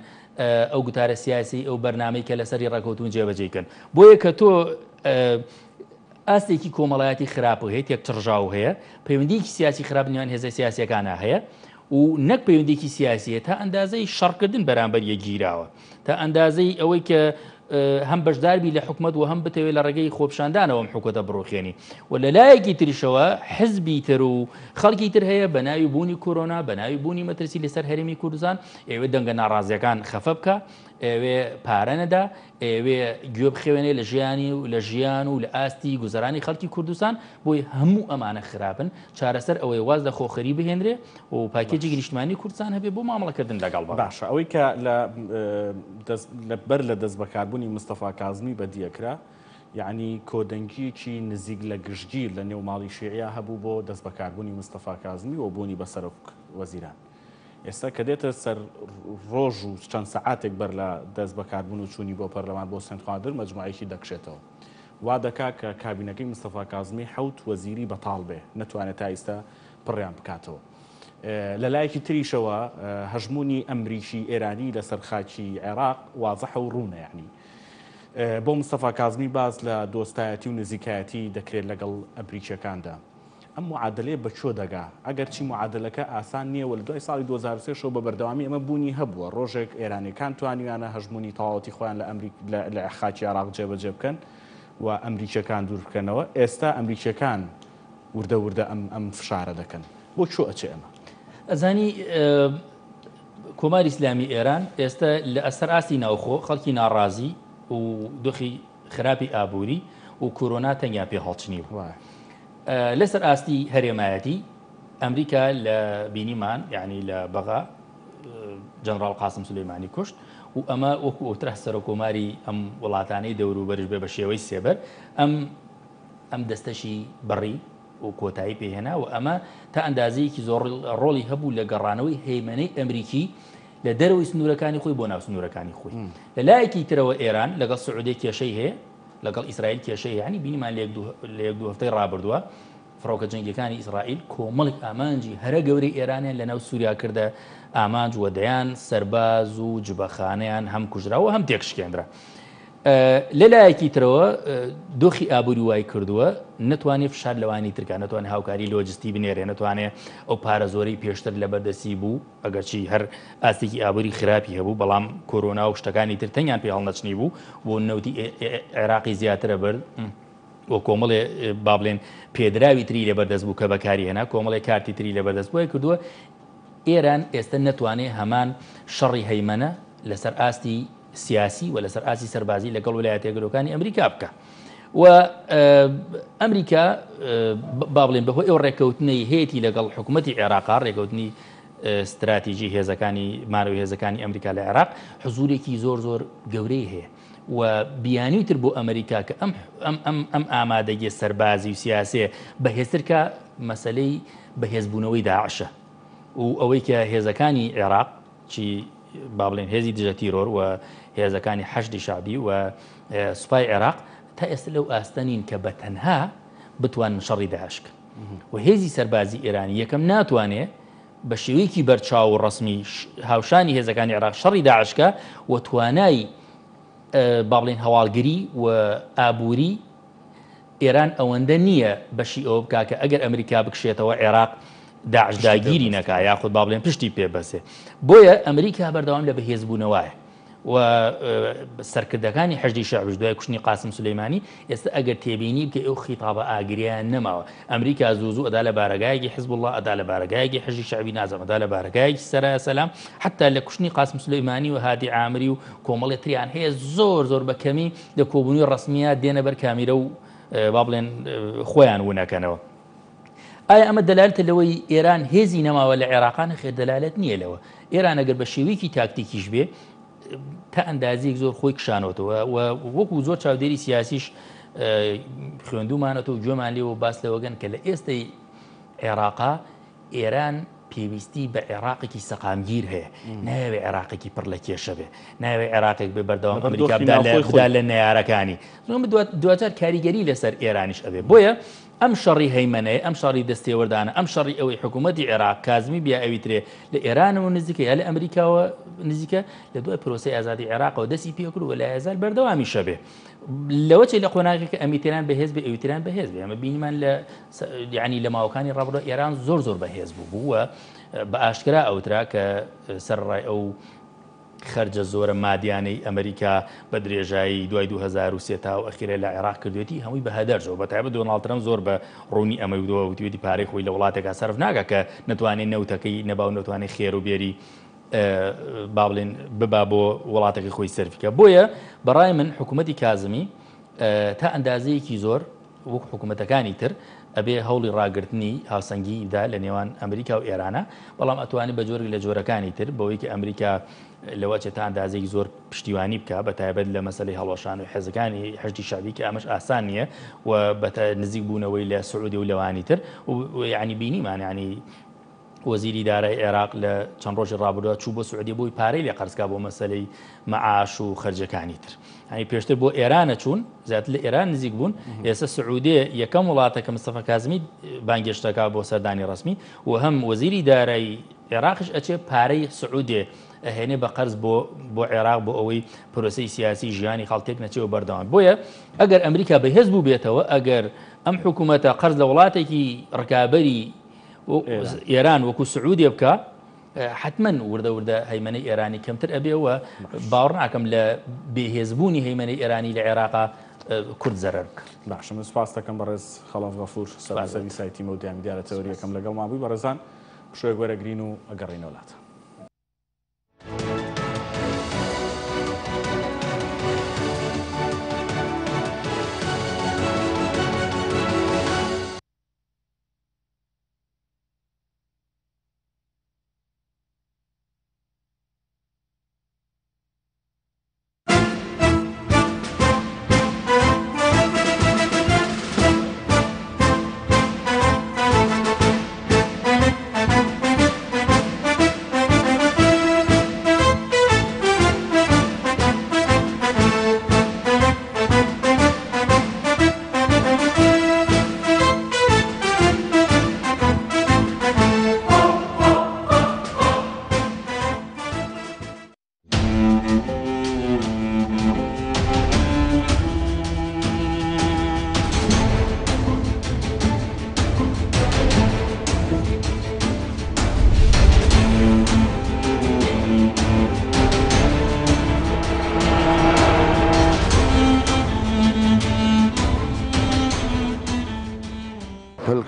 ئەو گوتارە سیاسی ئەو بەرنامەی کە لەسەری ڕاکەوتون جێبەجێکن بۆیە کە تۆ ئاستێکی کۆمەڵایەتی خراپ هەیە تێک تڕژاو هەیە پەیوەندیکی سیاسی خراپ نێوان هێزە سیاسیەکانە هەیە و نەک پەیوەندێکی سیاسیە تا ئەندازەی شەڕکردن بەرامبەر یەکگیراوە تا ئەندازەی ئەوەی کە هەم بەشداربی لە حکومت و هەم بتەوێت لە ڕێگەی خۆپشاندانەوەم حکومەتە بڕۆخێنی و لە لایەکی تریشەوە حزبی تر و خەڵکی تر هەیە بە ناوی بوونی کۆرۆنا بە ناوی بوونی مەترسی لەسەر هەرێمی کوردستان ئێوێ دەنگە ناڕازیەکان خەفە بکە ئێوێ پارە نەدا ئێوێ گوێ بخێوێنێ لە ژیانی و لە ژیان و لە ئاستی گوزەرانی خەڵکی کوردستان بۆی هەموو ئەمانە خراپن چارەسەر ئەوەی واز لە خۆخەری بهێنرێ و پاکێجی گەیشتمانی کوردستان هەبێ بۆ مامەڵەکردن لەگەڵ باشە ئەوەی کە بەر لە دەست بەکاربوونی مستەفا کازمی بەدیەکرا یعنی کۆدەنگیەکی نزیک لە گشتگیر لە نێو ماڵی شیعیا هەبوو بۆ دەست بەکاربوونی مستەفا کازمی و بوونی بەسەر وەزیران ئێستا کە دێتە سەر ڕۆژ و چەند سەعاتێک بەر لە دەست بەکاربوون و چوونی بۆ پەرلەمان بۆ سندخوادر مەجموعەیەکی دەکشێتەوە وا دەکا کە کابینەکەی مستەفا کازمی حەوت وەزیری بەتاڵ بێ نەتوانێت تا ئێستا پڕیان بکاتەوە لە لایەکی تریشەوە هەژمونی ئەمریکی ئێرانی لەسەر خاکی عێراق وازەحە و ڕوونە یعنی بۆ مستەفا کازمی باز لە دۆستایەتی و نزیکایەتی دەکرێت لەگەڵ ئەمریکیەکاندا ئەم معادلەیە بە چۆ دەگا ئەگەر چی معادلەکە ئاسان نییە و لە دوای ساڵی 2023 شەو بە بەردەوامی ئەمە بوونی هەبووە ڕۆژێک ئێرانیەکان توانیویانە هەژمونی تەواوەتی خۆیان لە خاکی عێراق جێبەجێ بکەن و ئەمریکیەکان دوور بکەنەوە ئێستا ئەمریکیەکان وردە وردە ئەم فشارە دەکەن بۆ چۆ ئەچێ ئەمە ئەزانی کۆماری ئیسلامی ئێران ئێستا لە ئەسەر ئاستی ناوخۆ خەڵکی ناڕازی و دۆخی خراپی ئابووری و کۆرۆنا تەنیا پێ هەڵچنی لەسەر ئاستی هەرێمایەتی ئەمریکا لە بینیمان یعنی لە بەغا جەنەڕاڵ قاسم سولەیمانی کوشت و ئەمە وەکو ئۆترە سەرۆک کۆماری ئەم وڵاتانەی دەور و بەرش بێ بە شێوەی سێبەر ئەم دەستەشی بڕی و کۆتایی پێهێنا و ئەمە تا ئەندازەیەکی زۆر ڕۆڵی هەبوو لە گەڕانەوەی هەیمەنەی ئەمریکی لە دەرەوەی سنوورەکانی خۆی بۆ ناو سنوورەکانی خۆی لە لایەکی ترەوە ئێران لەگەڵ سعودی کێشەی هەیە لەگەڵ ئیسرائیل کێشەی یعنی بینیمان لە یەک دوو هەفتەی ڕابردووە فڕۆکە جەنگیەکانی ئیسرائیل کۆمەڵێک ئامانجی هەرە گەورەی ئێرانیان لە ناو سووریا کردە ئامانج و دەیان سەرباز و جبەخانەیان هەم کوژراوە هەم تێکشکێنرا لە لایەکی ترەوە دۆخی ئابووری وای کردووە نەتوانێت فشار لەوانی ترکە نەتوانێت هاوکاری لۆجستی بنێرێ نەتوانێت ئەو پارە زۆرەی پێشتر لە بەردەستی بوو ئەگەرچی هەر ئاستێکی ئابووری خراپی هەبوو بەڵام کۆرۆنا و شتەکانی تر تەنیان پێ هەڵنەچنی بوو بۆ نەوتی عێراقی زیاترە برد و کۆمەڵێ با بڵێن پێدراوی تری لە بەردەست بوو کە بەکاری هێنا کۆمەڵێ کارتی تری لە بەردەست بۆی کردووە ئێران ئێستا نەتوانێت هەمان شەڕی هەیمەنە لەسەر ئاستی سیاسی و لەسەر ئاسی سەربازی لەگەڵ ویلایەتە یەکگرتووەکانی ئەمریکا بکە و ئەمریکا با بڵێن بەهۆی ئەو ڕێکەوتنەی هەیەی لەگەڵ حکوومەتی عێراقا ڕێکەوتنی استراتیژی هێزەکانی مانەوەی هێزەکانی ئەمریکا لە عێراق حزورێکی زۆر زۆر گەورەی هەیە و بیانی تر بۆ ئەمریکا کە ئەم ئامادەگی سەربازی و سیاسێ بەهێزتر کە مەسەلەی بەهێزبوونەوەی داعشە و ئەوەی کە هێزەکانی عێراق چی با بڵێن هێزی دژە تیرۆر و هێزەکانی حەشدی شعبی و سوپای عێراق تا ئێستا لەو ئاستەنین کە بە تەنها بتوان شەڕی داعشکە و هێزی سەربازی ئێرانی یەکەم ناتوانێت بە شێوەیەکی بەرچاو و ڕسمی هاوشانی هێزەکانی عێراق شەڕی داعشکە و توانای با بڵێن هەواڵگری و ئابووری ئێران ئەوەندە نییە بەشی ئەوە بکا کە ئەگەر ئەمریکا بکشێتەوە عێراق داعش داگیری نەکا یاخود با بڵێن پشتی پێ بەسێ بۆیە ئەمریکا بەردەوام لە بەهێزبوونەوەیە و سەرکردەکانی حەشدی شەعبش دوای کوشتنی قاسم سولەیمانی ئێستا ئەگەر تێبینی بکە ئەو خیتابە ئاگریان نەماوە ئەمریکا زوو ئەدا لە بارگایەکی حزب الله ئەدا لە بارگایەکی حەشدی شەعبی نازانم ئەدا لە بارگایەکی سەرای سەلام حتا لە کوشتنی قاسم سولەیمانی و هادی عامری و کۆمەڵی تریان هەیە زۆر بە کەمی لە کۆبوونی ڕسمیات دێنە بەر کامیرە و با بڵێن خۆیان ونەکەنەوە. ئایا ئەمە دەلالێتە لەوەی ئێران هێزی نەماوە لە عێراقانە خێر دەلالێت نییە لەوە ئێران ئەگەر بە شێوەیەکی تاکتیکیش بێ تا ئەندازیەک زۆر خۆی کشانەوەتەوە و وەکو زۆر چاودێری سیاسیش خوێندومانەوە و گوێمان لێەوە باس لەوەگەن کە لە ئێستای عێراقا ئێران پێویستی بە عێراقێکی سەقامگیر هەیە ناوێ عێراقێکی پڕ لە کێشە بێ ناوێ عێراقێک بێ بەردەوام ئەمریکا بدا لە نەیارەکانی دواتر کاریگەری لەسەر ئێرانیش ئەبێ بۆیە ئەم شەڕی هەیمەنەیە ئەم شەڕی دەستێوەردانە ئەم شەڕی ئەوەی حکوومەتی عێراق کازمی بیا ئەویترێ لە ئێرانەوە نزیکە یا لە ئەمریکاوە نزیکە لە دوای پرۆسی ئازادی عێراقەوە دەستی پێکرد و لە ئازار بەردەوامی شەبێ لەوەچێ لە قۆناغێکە ئەمیتێران بەهێز بێ ئەویتران بەهێز بێ ئەمە بینیمان لە یعنی لە ماوەکانی ڕابردووە ئێران زۆر بەهێز بووە بە ئاشکرا ئەوترا کە سەرڕای ئەو خەرجە زۆرە مادیانەی ئەمریکا بە درێژایی دوای 2023 تا و ئەخیرە لە عێراق کردوێتی هەمووی بە هەدەرجەوە بەتایبەت دۆناڵد ترەمپ زۆر بە ڕوونی ئەمەی ودەوە وتوێتی پارەی خۆی لە وڵاتێکا سەرف ناکە کە نەتوانێت نەوتەکەی نەباو نەتوانێت خێر و بێری با بڵێن ببا بۆ وڵاتێکی خۆی سەرفیکە بۆیە بەڕای من حکوومەتی کازمی تا ئەندازەیەکی زۆر وەک حکوومەتەکانی تر ئەبێ هەوڵی ڕاگررتنی هاوسەنگیدا لە نێوان ئەمریکا و ئێرانە بەڵام ئەتوانێت بە جۆرێک لە جۆرەکانی تر بەوەی کە ئەمریکا لەوە چێت تا ئەندازێکی زۆر پشتیوانی بکە بە تایبەت لە مەسەلەی هەڵۆشان و حێزەکانی حەشدی شەعبی کە ئەمەش ئاسان نییە و بە نزیک بوونەوەی لە سعودی و لەوانی تر و یعنی بینیمان ینی وەزیری دارای عێراق لە چەند ڕۆژی ڕابردووە چوو بۆ سعودی بۆی پارەی لێ قەرزکا بۆ مەسەلەی مەعاش و خەرجەکانی تر هەنی پێشتر بۆ ئێرانە چوون زیاتر لە ئێران نزیک بوون ئێستا سعودی یەکەم وڵاتە کە مستەفا کازمی بانگێشتەکە بۆ سەردانی ڕسمی و هەم وەزیری دارایی عێراقش ئەچێ پارەی سعودی ئەهێنێ بە قەرز بۆ عێراق بۆ ئەوەی پرۆسی سیاسی ژیانی خەڵکێک نەچێەوە بەردەوام بۆیە ئەگەر ئەمریکا بەهێز بوو بێتەوە ئەگەر ئەم حکوومەتە قەرز لە وڵاتێکی ڕکابەری ئێران وەکو سعودی بکە حتمما وردە هەیمەنەی ئێرانی کەمتر ئەبێەوە باوەڕ ناکەم لە بێهێزبوونی هەیمەنەی ئێرانی لە عێراقا کورد زەرەر بکە. باشە من سپاس دەکەم بەڕێز خەڵاف غەفور سەرسەری سایتی مەودیان دیارە تەوەریەکەم لەگەڵ مابووی بەڕێزان پشوێک وەرەگرین و ئەگەڕینە وڵات.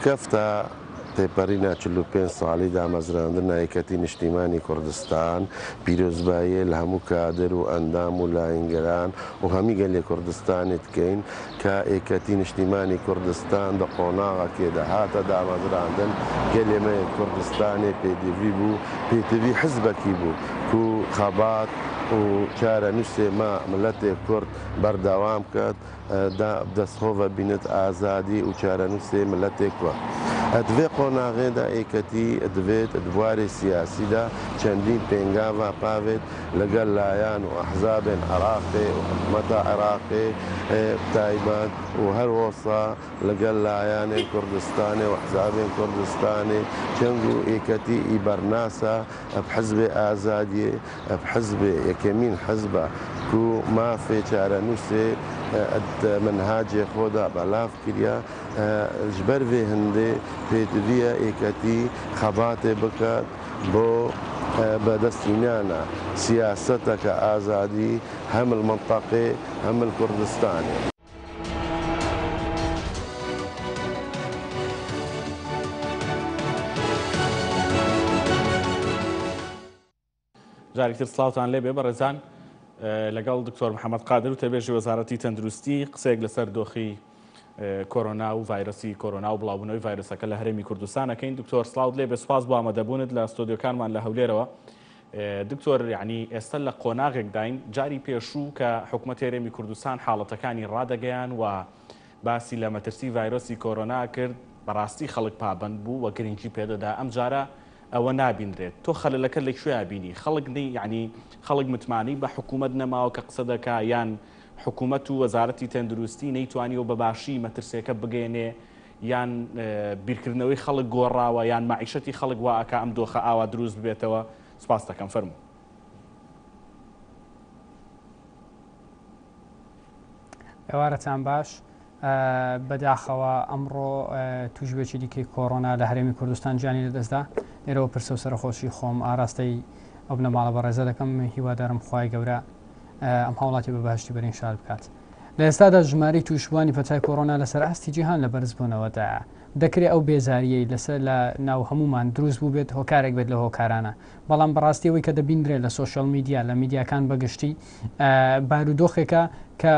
کەفتە تێپەڕینە 45 ساڵی دامەزراندنە یەکەتی نیشتیمانی کوردستان پیرۆزباییە لە هەموو کادر و ئەندام و لاینگەران و هەمی گەلێ کوردستانی بکەین کە یەکەتی نیشتیمانی کوردستان دە قۆناغەکێ دەهاتە دامەزراندن گەلێمەیە کوردستانی پێدیڤی بوو پێتیڤی حزبەکی بوو کو خەبات و چارە نووسێ ما ملەتێک کورد بەردەوام کرد دەستخۆڤە بینێت ئازادی و چارە نووسێ ملەتێک وە. ئەدوێ قۆناغێدا ئێکەتی دەوێت دووارێ سیاسیدا چەندین پێنگاوە پاوێت لەگەل لایەن و ئەحزابێن عێراقێ و حکومەتە عێراقێ تایبەت و هەر وەسا لەگەل لایەنێ کوردستانێ و ئەحزابێن کوردستانێ چەند و ئێکەتی ئیبەرناسە حزبێ ئازادیێ حزبێ یەکەمین حزبە کو مافێ چارە نووسێ منهاجێ خۆدا بەلاف کردە ژبەر vê hindê pêdiviya êketî xebatê biket بۆ بەدەستهێنانە سیاسەتەکە ئازادی هەم المنطقێ هەم کوردستانی. جارێکتر سڵاوتان لێبێ بەڕێزان لەگەڵ دکتۆر محەممەد قادر و تەبێژی وەزارەتی تەندروستی قسەیەک لەسەر دۆخی کۆرۆنا و ڤایرۆسی کۆرۆنا و بڵاوبوونەوەی ڤایرۆسەکە لە هەرێمی کوردستانەکەین. دکتۆر سڵاوت لێبێ، سوپاس بۆ ئامادەبوونت لە ستۆدیۆکانمان لە هەولێرەوە. دکتۆر یعنی ئێستا لە قۆناغێک داین جاری پێشوو کە حکوومەت هێرێمی کوردستان حاڵەتەکانی ڕادەگەیان و باسی لە مەترسی ڤایرۆسی کۆرۆنا کرد، بەڕاستی خەڵک پابند بوو و گرنگی پێدەدا. ئەم جارە ئەوە نابینرێت. تۆ خەلەلەکە لەکوێ بینی؟ خەڵک یعنی خەڵک متمانی بە حکوومەت نەماوە کە قسە دەکا، یان حکوومەت و وەزارەتی تەندروستی نەیتوانیەوە بەباشی مەترسیەکە بگەێنێ، یان بیرکردنەوەی خەڵک گۆڕاوە، یان معیشەتی خەڵک واکە ئەم دۆخە ئاوا دروست بێتەوە؟ سپاس دەکەم، فەرموو. ئێوارەتان باش. بەداخەوە ئەمڕۆ توژبێکی دیکەی کۆڕۆنا لە هەرێمی کوردستان گیانی لەدەستدا. لێرەوە پرسە و سەرخۆشی خۆم ئاراستەی ئەو بنەماڵە بەڕێزە دەکەم، هیوادارم خوای گەورە ئەم هاوڵاتی بە باشی بەرین شار بکات. لە ئێستادا ژماری توشبوانی پەتای کۆڕۆنا لەسەر ئاستی جیهان لە بەرزبوونەوەدایە. دەکرێت ئەو بێزاریەی لەسەر لە ناو هەمومان دروست بوو بێت هۆکارێک بێت لە هۆکارانە، بەڵام بەڕاستیەوەی کە دەبیندرێت لە سوۆشەڵ میدیا لە میدیاکان بەگشتی بارودۆخێکە کە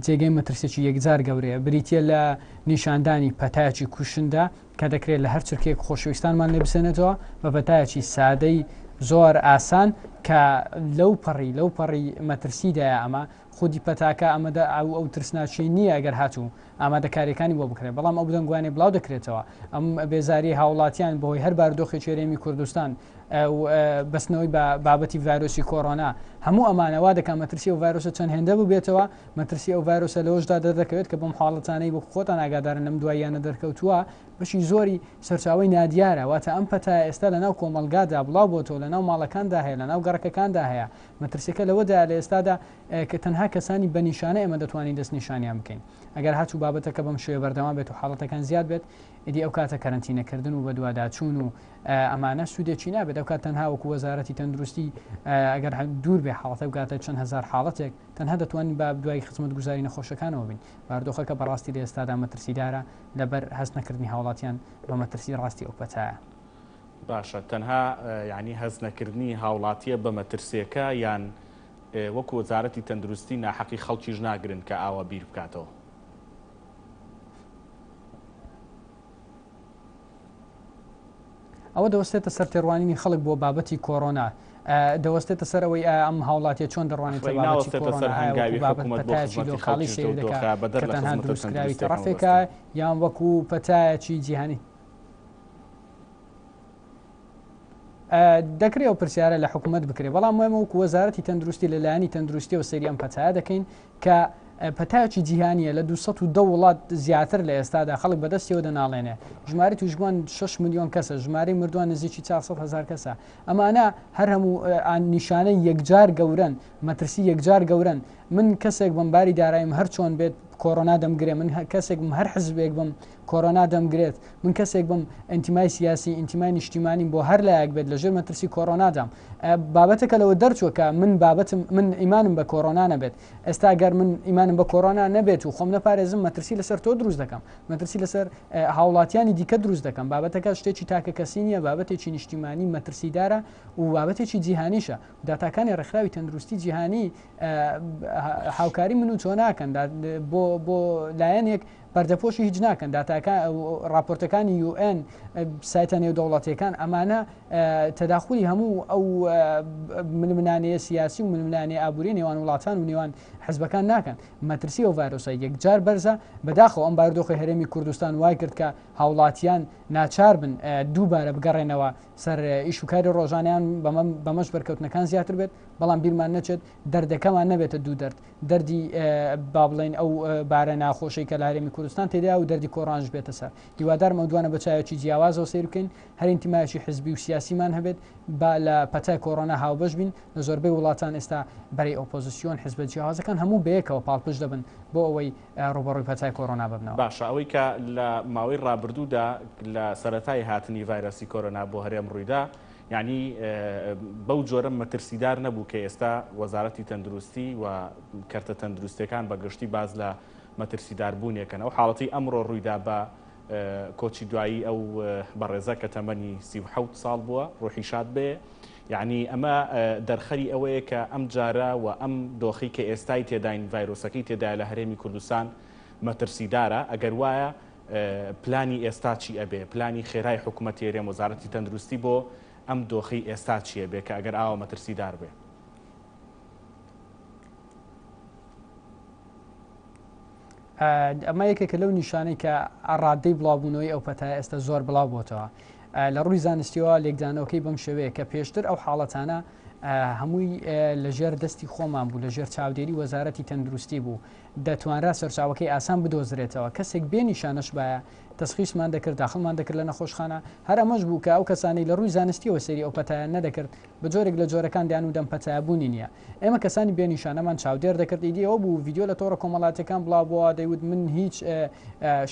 جێگەی مەترسێکی یەکجار گەورەیە، بریتە لە نیشاندانی پەتایەکی کوشندا کە دەکرێت لە هەر چرکێک خۆشەویستانمان لێ بسێنێتەوە بە پەتایەکی سادەی زۆر ئاسان کە لەو پەڕی مەترسیدایە. ئەمە خودی پەتاکە ئەمەدا ئەو ترسناچی نییە ئەگەر هاتوو ئامادەکاریەکانی بۆ بکرێت، بەڵام ئەو بدەنگوانێ بڵاو دەکرێتەوە. ئەم بێزاری هاوڵاتیان بەهۆی هەر بارودۆخی هێرێمی کوردستان بەستنەوەی بابەتی ڤایرۆسی کۆڕۆنا هەموو ئەمانەوا دەکات مەترسی و ڤایرۆسە چەند هێندە ببێتەوە. مەترسی ئەو ڤایرۆسە لەوەشدا دەردەکەوێت کە بەم حاڵەتانەی بۆ خۆتان ئاگادارن لەم دواییانە دەرکەوتووە بەشی زۆری سەرچاوی نادیارە. واتە ئەم پەتایە ئێستا لەناو کۆمەلگادا بڵاو بۆتەوە، لەناو ماڵەکاندا هەیە، لەناو گەڕەکەکاندا هەیە. مەترسیەکە لەوەدا لە ئێستادا کە تەنها کەسانی بەنیشانە ئێمە دەتوانین دەست نیشانیان بکەین. ئەگەر هاتوو بابەتەکە بەم شێوە بەردەوام بێت و حاڵەتەکان زیاد بێت، ئیدی ئەو کاتە کەرەنتینەکردن و بە دوواداچوون و ئەمانە سوودێکی نابێت. ئەو کات تەنها وەکو وەزارەتی تەندروستی ئەگەر دوور بێ حاڵەتە بگاتە چەند هەزار حاڵەتێک، تەنها دەتوانین بە دوای خزمەت گوزاری نەخۆشەکانەوە بین. باردۆخەکە بەڕاستی لە ئێستادا مەترسیدارە لەبەر هەست نەکردنی هاوڵاتیان بە مەترسی ڕاستی ئەو پەتایە. باشە، تەنها یعنی هەست نەکردنی هاوڵاتیە بە مەترسیەکە، یان وەکو وەزارەتی تەندروستی ناحەقی خەڵکیش ناگرن کە ئاوا بیر بکاتەوە؟ ئەوە دەوەستێتە سەر تێڕوانینی خەڵک بۆ بابەتی کۆڕۆنا، دەوەستێتە سەر ئەوەی ئەم هاوڵاتیە چۆن دەڕوانێت لۆکاڵی سێ دەکات کە تەنها دروستکراوی تەڕەفێکە یان وەکو پەتایەکی جیهانی. دەکرێت ئەو پرسیارە لە حکوومەت بکرێت، بەڵام مهمە وەکو وەزارەتی تەندروستی لەلایەنی تەندروستی و سەری ئەم پەتایە دەکەین کە پەتایەکی جیهانیە لە 210 وڵات زیاتر لە ئێستادا خەڵک بەدەستیەوە دەناڵێنێ. ژماری توشبووان 6 ملیۆن کەسە، ژمارەی مردووان نزیکی 400,000 کەسە. ئەمانە هەر هەموو نیشانەی یەکجار گەورن، مەترسی یەکجار گەورن. من کەسێک بەمباری داراییم هەر چۆن بێت کۆڕۆنا دەمگرێت، من کەسێک بم هەر حزبێک بم کۆڕۆنا دەمگرێت، من کەسێک بم ئەنتیمای سیاسی ئەنتیمای نیشتیمانیم بۆ هەر لایەک بێت لەژێر مەترسی کۆڕۆنادام. بابەتەکە لەوە دەرچووە کە من ئیمانم بە کۆڕۆنا نەبێت. ئێستا گەر من ئیمانم بە کۆڕۆنا نەبێت و خۆم نەپارێزم، مەترسی لەسەر تۆ دروست دەکەم، مەترسی لەسەر هاوڵاتیانی دیکە دروست دەکەم. بابەتەکە شتێکی تاکە کەسی نییە، بابەتێکی نیشتیمانی مەترسیدارە و بابەتێکی جیهانیشە. داتاکانی ڕێکخراوی تەندروستی جیهانی هاوکاری من و تۆ ناکەن، بۆ لایەنێک بەردەپۆشی هیچ ناکەن. داتاکە راپۆرتەکانی UN سایتە نێودەوڵەتیەکان ئەمانە تەداخلی هەموو ئەو ململانەیە سیاسی و ململانەیە ئابووری نێوان وڵاتان و نێوان حزبەکان ناکەن. مەترسی و ڤایرۆسە یەکجار بەرزە. بەداخەوە ئەم بارودۆخی هەرێمی کوردستان وای کرد کە هاوڵاتیان ناچار بن دووبارە بگەڕێنەوە سەر ئیش و کاری ڕۆژانیان بەمەش بەرکەوتنەکان زیاتر بێت، بەڵام بیرمان نەچێت دەردەکەمان نەبێتە دوو دەرد، دەردی با بڵێن ئەو بارە ناخۆشەی کە لە هەرێمی کوردستان تێدا و دەردی کۆڕانش بێتە سەر. هیوادارم ئەو دوانە بەچایەکی جیاوازەوە سیر بکەین، هەر ئینتیمایەکی حزبی و سیاسیمان هەبێت، با لە پەتای کۆڕۆنا هاوبەش بین. لە زۆربەی وڵاتان ئێستا بەرەی ئۆپۆزیسیۆن حزبە جیاوازەکان هەموو بەیەکەوە پاڵپشت دەبن بۆ ئەوەی ڕوبەڕووی پەتای کۆڕۆنا ببنەوە. باشە، ئەوەی کە لە ماوەی ڕابردوودا لە سەرەتای هاتنی ڤایرۆسی کۆرۆنا بۆ هەرێم ڕوویدا، یعنی بەو جۆرە مەترسیدار نەبوو کە ئێستا وەزارەتی تەندروستی و کەرتە تەندروستەکان بەگشتی باز لە مەترسیداربوونیەکەن ئەو حاڵەتی ئەمڕۆ ڕوویدا بە کۆچی دوایی ئەو بەڕێزە کە تەمەنی 37 ساڵ بووە ڕۆحی شاد بێ یعنی ئەمە دەرخەری ئەوەیە کە ئەم جارە و ئەم دۆخی کە ئێستای تێداین ڤایرۆسەکەی تێدای لە هەرێمی کوردستان مەترسیدارە ئەگەر وایە پلانی ئێستا چی ئەبێ پلانی خێرای حکوومەتی هێرێم وەزارەتی تەندروستی بۆ ئەم دۆخی ئێستا چیە بێ کە ئەگەر ئاوە مەترسیدار بێ ئەمە یەکێکە لەو نیشانەی کە ڕادەی بڵاوبوونەوەی ئەو پەتایە ئێستا زۆر بڵاو بۆتەوە لە ڕووی زانستیەوە لێکدانەوەکەی بەم شێوەیە کە پێشتر ئەو حاڵەتانە هەمووی لەژێر دەستی خۆمان بوو لەژێر چاودێری وەزارەتی تەندروستی بوو دەتوانرا سەرچاوەکەی ئاسان بدۆزرێتەوە کەسێک بێ نیشانەش باە تەسخیصمان دەکرد داخڵمان دەکرد لە نەخۆشخانە هەر ئەمەش بوو کە ئەو کەسانی لە ڕووی زانستیەوە سەری ئەو پەتایە نەدەکرد بە جۆرێک لە جۆرەکان دیان و دەم پەتایبوونی نییە ئێمە کەسانی بێ نیشانەمان چاودێر دەکرد ئیدیەوە بوو ڤیددیۆ لە تۆڕە کۆمەڵاتەکان بڵاو بووە دەیوت من هیچ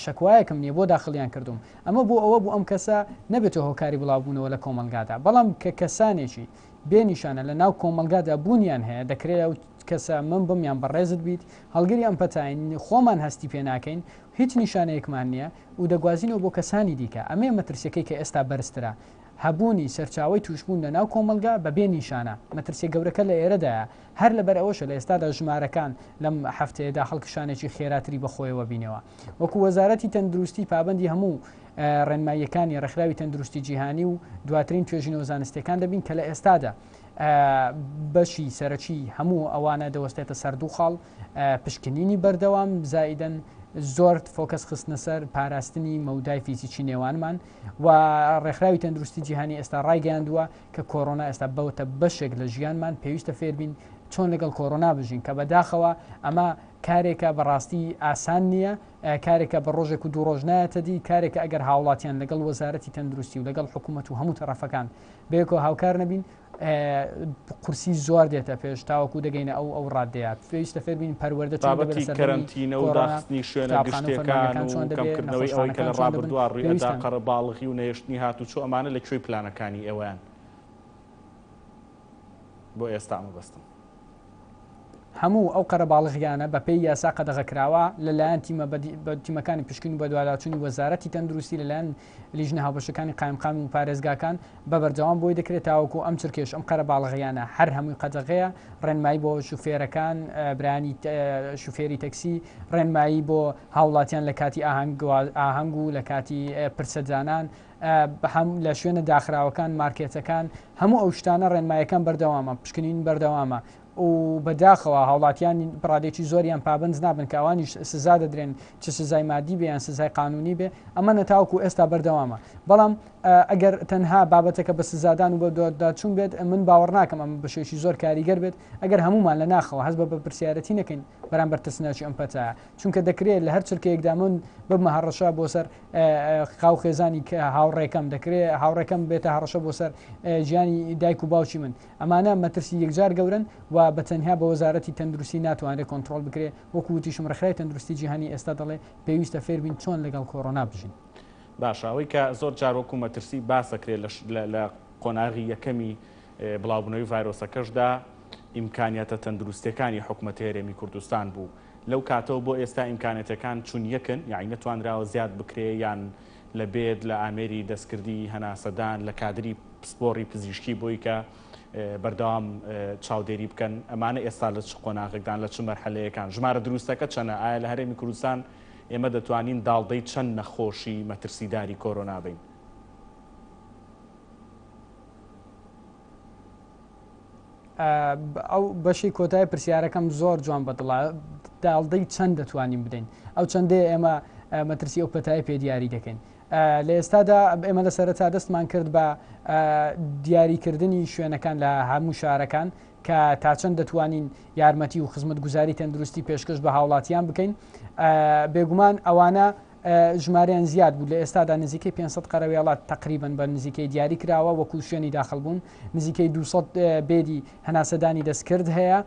شکوایەکم نییە بۆ داخلیان کردوم ئەمە بوو ئەوە بوو ئەم کەسە نەبێتەوە هۆکاری بڵاوبوونەوە لە کۆمەلگادا بەڵام کە کەسانێکی بێ نیشانە لە ناو کۆمەلگادا بوونیان هەیە دەکرێت کەسە من بمیان بەڕێزت بیت هەڵگیری ئەم پەتاین خۆمان هەستی پێ ناکەین هیچ نیشانەیەکمان نییە و دەگوازینەوە بۆ کەسانی دیکە ئەمێ مەترسیەکەی کە ئێستا بەرزترە هەبوونی سەرچاوی توشبوون لە ناو کۆمەلگا بە بێ نیشانە مەترسیە گەورەکە لە ئێرەدایە هەر لەبەر ئەوەشە لە ئێستادا ژمارەکان لەم هەفتەیەدا خەڵکشانێکی خێراتری بەخۆیەوە بینەوە وەکو وەزارەتی تەندروستی پابندی هەموو ڕێنماییەکانی ڕێکخراوی تەندروستی جیهانی و دواترین توێژینەوە زانستیەکان دەبین کە لە ئێستادا بەشی سەرەکی هەموو ئەوانە دەوەستێتە سەر دوو خاڵ پشکنینی بەردەوام زائیدەن زۆر فۆکەس خستنە سەر پاراستنی مەودای فیزیکی نێوانمان و ڕێکخراوی تەندروستی جیهانی ئێستا ڕایگەیاندووە کە کۆڕۆنا ئێستا بەوتە بەشێک لە ژیانمان پێویستە فێربین چۆن لەگەڵ کۆڕۆنا بژین کە بەداخەوە ئەمە کارێکە بەڕاستی ئاسان نییە کارێکە بە ڕۆژێک و دوو ڕۆژ نایەتە دی کارێکە ئەگەر هاوڵاتیان لەگەڵ وەزارەتی تەندروستی و لەگەڵ حکوومەت و هەموو تەرەفەکان بەیەکەوە هاوکار نەبین قورسی زۆر دێتە پێش تاوەکو دەگەینە ئەو ڕادەیە پێویستە فێربین پەروەردە کەرنتینە و داخستنی شوێنە گشتەکان و کەمکردنەوەی ئەوەی کە لە ڕابردووە ڕوویدا قەرە باڵغی و نەهێشتنی هاتوو چۆ ئەمانە لەکوێی پلانەکانی ئێوەیان بۆ ئێستا مەبەستم هەموو ئەو قەرە باڵغیانە بە پێی یاسا قەدەغەکراوە لەلایەن تیمەکانی پشکنی بە دوواداچوونی وەزارەتی تەندروستی لەلایەن لیژنە هاوبەشەکانی قایمقام و پارێزگاکان بە بەردەوام بۆی دەکرێت تاوەکو ئەم چرکێش ئەم قەرە باڵغیانە هەر هەمووی قەدەغەیە ڕێنمایی بۆ شوفێرەکان برانی شوفێری تەکسی ڕێنمایی بۆ هاوڵاتیان لە کاتی ئاهەنگ و لە کاتی پرسەجانان لە شوێنە داخراوەکان مارکێتەکان هەموو ئەو شتانە ڕێنمایەکان بەردەوامە پشکنین بەردەوامە و بەداخەوە هاوڵاتیان پرادێکی زۆریان پابند نابن کە ئەوانی سزا دەدرێن چ سزای مادی بێ یان سزای قانونی بێ ئەمە نەتاوکو ئێستا بەردەوامە بەڵام ئەگەر تەنها بابەتەکە بە سزادان و بە دادچوون بێت من باوەڕ ناکەم ئەم بەشێکی زۆر کاریگەر بێت ئەگەر هەمومان لە ناخەوە هەست بە پرسیارەتی نەکەین بەرامبەر تەسناچی ئەم پەتایە چونکە دەکرێت لە هەر چرکەیەکدا من ببمە هەڕەشە بۆ سەر خاو خێزانی کە هاوڕێکەم دەکرێت هاوڕێکەم بێتە هەڕەشە بۆ سەر ژیانی دایک و باوکی من ئەمانە مەترسی یەکجار گەورن و بە تەنها بە وەزارەتی تەندروستی ناتوانێت کۆنتترۆل بکرێت وەکو وتیشم ڕێکخراوی تەندروستی جیهانی ئێستا دەڵێ پێویستە فێربین چۆن لەگەڵ کۆڕۆنا بژین باشەوەی کە زۆر جار وەکو مەترسی باسەکرێت لە قۆناغی یەکەمی بڵاوبوونەوەی ڤایرۆسەکەشدا ئیمکانیەتە تەندروستیەکانی حکوومەتی هەرێمی کوردستان بوو لەو کاتەوە بۆ ئێستا ئیمکانەتەکان چون یەکن یعنی نەتوانراوە زیاد بکرێ یان لە بێت لە ئامێری دەستکردی هەناسەدان لە کادری پسپۆڕی پزیشکی بۆی کە بەردەوام چاودێری بکەن ئەمانە ئێستا لە چ قۆناغێکدان لە چ مەرحەلەیەکان ژمارە دروستەکە چەنە ئایا لە هەرێمی کوردستان ئێمە دەتوانین داڵدەی چەند نەخۆشی مەترسیداری کۆرۆنا بین ئەو بەشی کۆتای پرسیارەکەم زۆر جوان بەدڵە داڵدەی چەند دەتوانین بدەین ئەو چەندێ ئێمە مەترسی ئەو پەتای پێدیاری دەکەین لە ئێستادا ئێمە لە سەرەتا دەستمان کرد بە دیاریکردنی شوێنەکان لە هەموو شارەکان کە تا چەند دەتوانین یارمەتی و خزمەتگوزاری تەندروستی پێشکەش بە هاوڵاتیان بکەین بێگومان ئەوانە ژمارەیان زیاد بوو لە ئێستادا نزیکەی 500 قەرەوێڵات تقریبن بە نزیکەی دیاری کراوە وەکو شوێنی داخل بوون نزیکەی 200 بێدی هەناسەدانی دەستکرد هەیە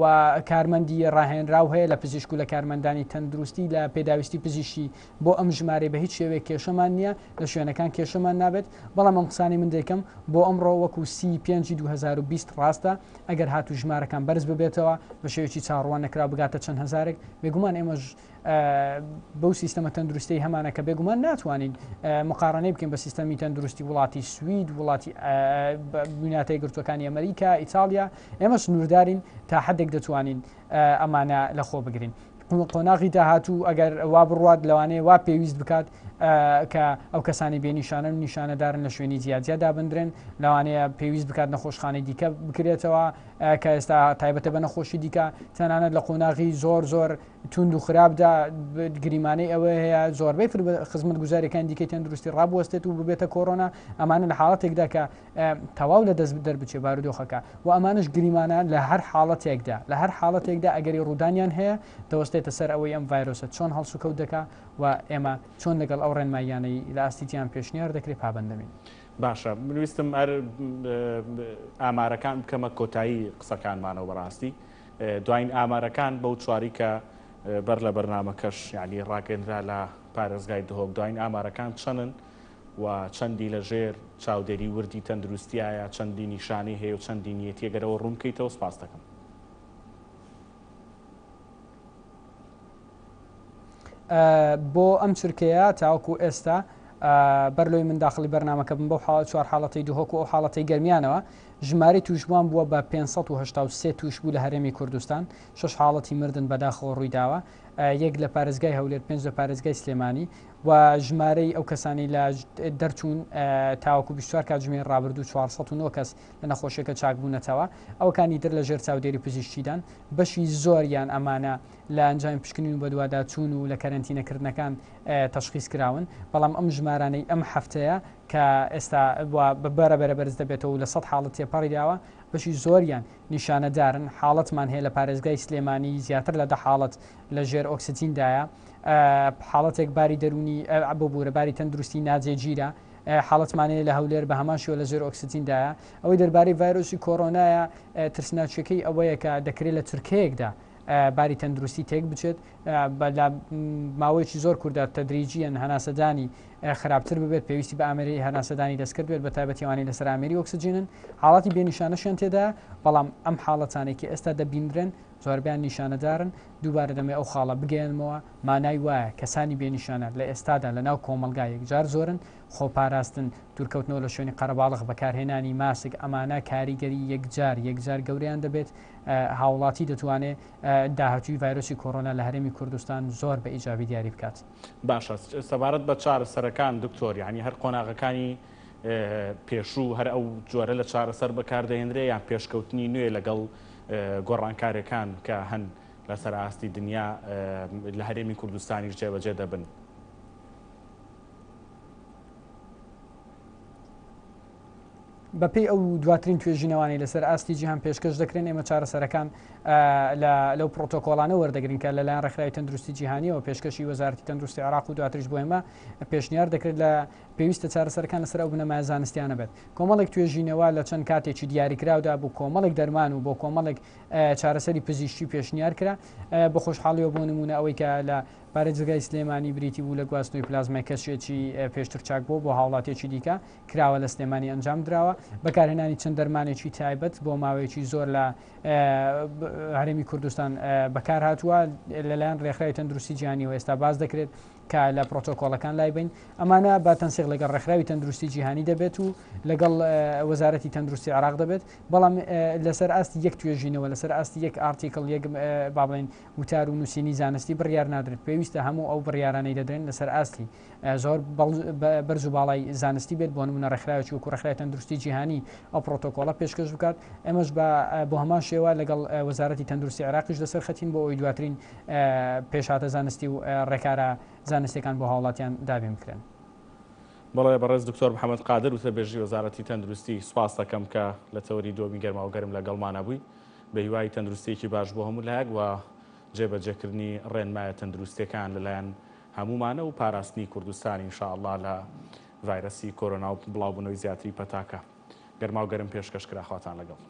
و کارمەندی ڕاهێنراو هەیە لە پزیشک و لە کارمەندانی تەندروستی لە پێداویستی پزیشکی بۆ ئەم ژمارە بە هیچ شێوەیە کێشەمان نییە لە شوێنەکان کێشەمان نابێت بەڵام ئەم قسانی من دەکەم بۆ ئەمڕۆ وەکو 35 2020 ڕاستە ئەگەر هاتو ژمارەکان بەرز ببێتەوە بە شێوکی چاڕوان نەکرا بگاتە چەند هەزارێک بێگومان ئێمەش بەو سیستەمە تەندروستی هەمانە کە بێگومان ناتوانین مقارنەی بکەین بە سیستەمی تەندروستی وڵاتی سوید وڵاتی ویلایەتە یەکگرتووەکانی ئەمریکا ئیتالیا ئێمەش نوردارین تا حدێک دەتوانین ئەمانە لەخۆ بگرین قۆناغی داهاتوو ئەگەر وا بڕوات لەوانەیە وا پێویست بکات کە ئەو کەسانی بێنیشانە و نیشانەدارن لە شوێنی جیاجیادا بندرێن لەوانەیە پێویست بکات نەخۆشخانەی دیکە بکرێتەوە کە ئێستا تایبەتە بە نەخۆشی دیکە تەنانەت لە قۆناغی زۆر تونند و خراپدا گریمانەی ئەوە هەیە زۆربەی خزمەت گوزاریەکان دیکەی تەندروستی ڕابوەستێت و ببێتە کۆڕۆنا ئەمانە لە حاڵەتێکدا کە تەواو لە دەست دەربچێ بارودۆخەکە و ئەمانش گریمانە لە هەر حاڵەتێکدا ئەگەری ڕوودانیان هەیە دەوەستێتە سەر ئەوەی ئەم ڤایرۆسە چۆن هەڵسوکەوت دەکا و ئێمە چۆن لەگەڵ ئەو ڕێنماییانەی لە ئاستیتیان پێشنیار دەکرێت پابندەمین. باشە ویستم ئامارەکان بکەمە کۆتایی قسەکانمانەوە بەڕاستی دوایین ئامارەکان بەو چواری کە بەر لە بەرنامەکەش یعنی ڕاگەندرا لە پارێزگای دهۆک دوایین ئامارەکان چەندن و چەندی لە ژێر چاودێری وردی تەندروستیایە چەندی نیشانی هەیە و چەندی نیەتیەگەرەوە ڕوونکەیتەوە سپاس دەکەم. بۆ ئەم چرکەیە تاوەکو ئێستا بەرلۆی من داخلی بەرنامەکە بم بۆ چوار حاڵەتی دووهۆک و ئەو حاڵەتی گەرمیانەوە ژماری توشبووان بووە بە 583 توش بوو لە هەرێمی کوردستان 6 حاڵەتی مردن بەداخەوە ڕوویداوە یەک لە پارێزگای هەولێر 5 لە پارێزگای سلێمانی و ژمارەی ئەو کەسانی لە دەرچوون تاوەکو 24 کاتژمێر ڕابردوو 409 کەس لە نەخۆشیەکە چاکبوونەتەوە ئەوەکانی در لە ژێر چاودێری پزیشکیدان بەشی زۆریان ئەمانە لە ئەنجامی پشکنین و بەدووادا چوون و لە کەرەنتینەکردنەکان تەشخیص کراون بەڵام ئەم ژمارانەی ئەم هەفتەیە کە ئێستا بەرەبەرە بەرز دەبێتەوە و لە 100 حاڵەت تێپەڕی داوە بەشی زۆریان نیشانەدارن حاڵەتمان هەیە لە پارێزگای سلێمانی زیاتر لە 10 حاڵەت لە ژێر ئۆکسجیندایە حاڵەتێک باری دەرونی بۆ بوورە باری تەندروستی ناجێگیرە حاڵەتمانەیە لە هەولێر بە هەمان شێوە لە ژێر ئۆکسجیندایە ئەوەی دەربارەی ڤایرۆسی کۆڕۆنایە ترسناچەکەی ئەوەیە کە دەکرێت لە تورکیەکدا باری تەندروستی تێک بچێت لە ماوەیەکی زۆر کووردا تەدریجیەن هەناسەدانی خراپتر ببێت پێویستی بە ئامێری هەناسەدانی دەستکرد بێت بە تایبەتیوانی لەسەر ئامێری ئۆکسجینن حاڵاتی بێنیشانەشیان تێدا بەڵام ئەم حاڵەتانێکی ئێستا دەبیندرن زۆربیان نیشانەدارن دووبارە دەمێ ئەو خاڵە بگەێنمەوە مانای وایە کەسانی بێنیشانە لە ئێستادا لە ناو کۆمەلگا یەکجار زۆرن خۆپاراستن دوورکەوتنەوە لە شوێنی قەرەباڵغ بەکارهێنانی ماسک ئەمانە کاریگەری یەکجار گەوریان دەبێت هاوڵاتی دەتوانێت داهاتووی ڤایرۆسی کۆڕۆنا لە هەرێمی کوردستان زۆر بە ئیجابی دیاری بکات. باشە سەبارەت بە چارەسەرەکان دکتۆر یعنی هەر قۆناغەکانی پێشوو هەر ئەو جۆرە لە چارەسەر بەکاردەهێنرێ یان پێشکەوتنی نوێ لەگەڵ گۆڕانکارەکان کە هەن لەسەر ئاستی دنیا لە هەرێمی کوردستانیش جێبەجێ دەبن. بەپێی ئەو دواترین توێژینەوانی لەسەر ئاستی جیهان پێشکەش دەکرێن ئێمە چارەسەرەکان لەو پرۆتۆکۆڵانە وەردەگرین کە لەلایەن ڕێکخراوی تەندروستی جیهانیەوە پێشکەشی وەزارەتی تەندروستی عێراق و دواتریش بۆ ئێمە پێشنیار دەکرێت لە پێویستە چارەسەرەکان لەسەر ئەو بنەمای زانستیانە بێت کۆمەڵێک توێژینەوە لە چەند کاتێکی دیاریکراودا بۆ کۆمەڵێک دەرمان و بۆ کۆمەڵێک چارەسەری پزیشکی پێشنیار کرا بە خۆشحاڵیەوە بۆ نمونە ئەوەی کە لە پارێزگای سلێمانی بریتی بوو لە گواستنەوەی پلازمای کەسێکی پێشتر چاک بۆ هاوڵاتێکی دیکە کراوە لە سلێمانی ئەنجام درراوە بەکارهێنانی چەند دەرمانێکی تایبەت بۆ ماوەیەکی زۆر لە هەرێمی کوردستان بەکار هاتووە لەلایەن ڕێکخراوی تەندروستی جیهانیەوە ئێستا باز دەکرێت کە لە پرۆتۆکۆڵەکان لای بین ئەمانە با تەنسیق لەگەڵ ڕێکخراوی تەندروستی جیهانی دەبێت و لەگەڵ وەزارەتی تەندروستی عێراق دەبێت بەڵام لەسەر ئاستی یەک توێژینەوە لەسەر ئاستی یەک ئارتیکل یەک با بڵێن وتار و نووسینی زانستی بڕیار نادرێت پێویستە هەموو ئەو بڕیارانەی دەدرێن لەسەر ئاستی زۆر بەرز و باڵای زانستی بێت بۆ نمونە ڕێکخراوێکی وەکو ڕێکخراوی تەندروستی جیهانی ئەو پرۆتۆکۆڵە پێشکەش بکات ئێمەش بۆ هەمان شێوە لەگەڵ وەزارەتی تەندروستی عێراقیش لەسەر خەتین بۆ ئەوی دواترین پێشهاتە زانستی و ڕێکارە زانستیەکان بۆ هاوڵاتیان دابین بکرێن. بەڵێ بەڕێز دکتۆر محەممەد قادر وتە بێژی وەزارەتی تەندروستی سوپاس دەکەم کە لە تەوەری دۆمی گەرماوگەرم لەگەڵمانە بووی بە هیوای تەندروستێکی باش بۆ هەموو لایەک و جێبەجێکردنی ڕێنمایە تەندروستیەکان لەلایەن هەمومانە و پاراستنی کوردستانی ئینشاءالله لە ڤایرەسی کۆرۆنا و بڵاوبوونەوەی زیاتری پەتاکە. گەرما و گەرم پێشکەشکرا خواتان لەگەڵ.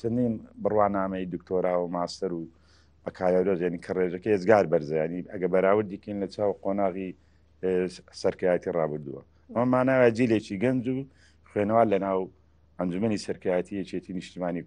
سنین بڕوانامەی دکتۆرا و ماستەر و بەکایەوە ینی کە ڕێژەکە ێزگار بەرزانی ئەگە بەراوردیکەین لە چاو قۆناغی سەرکایەتی ڕابردووە ئەمە ماناوە جیلێکی گەنج و خوێنەوە لە ناو ئەنجومەنی سەرکایەتی یەکێتی نیشتیمانی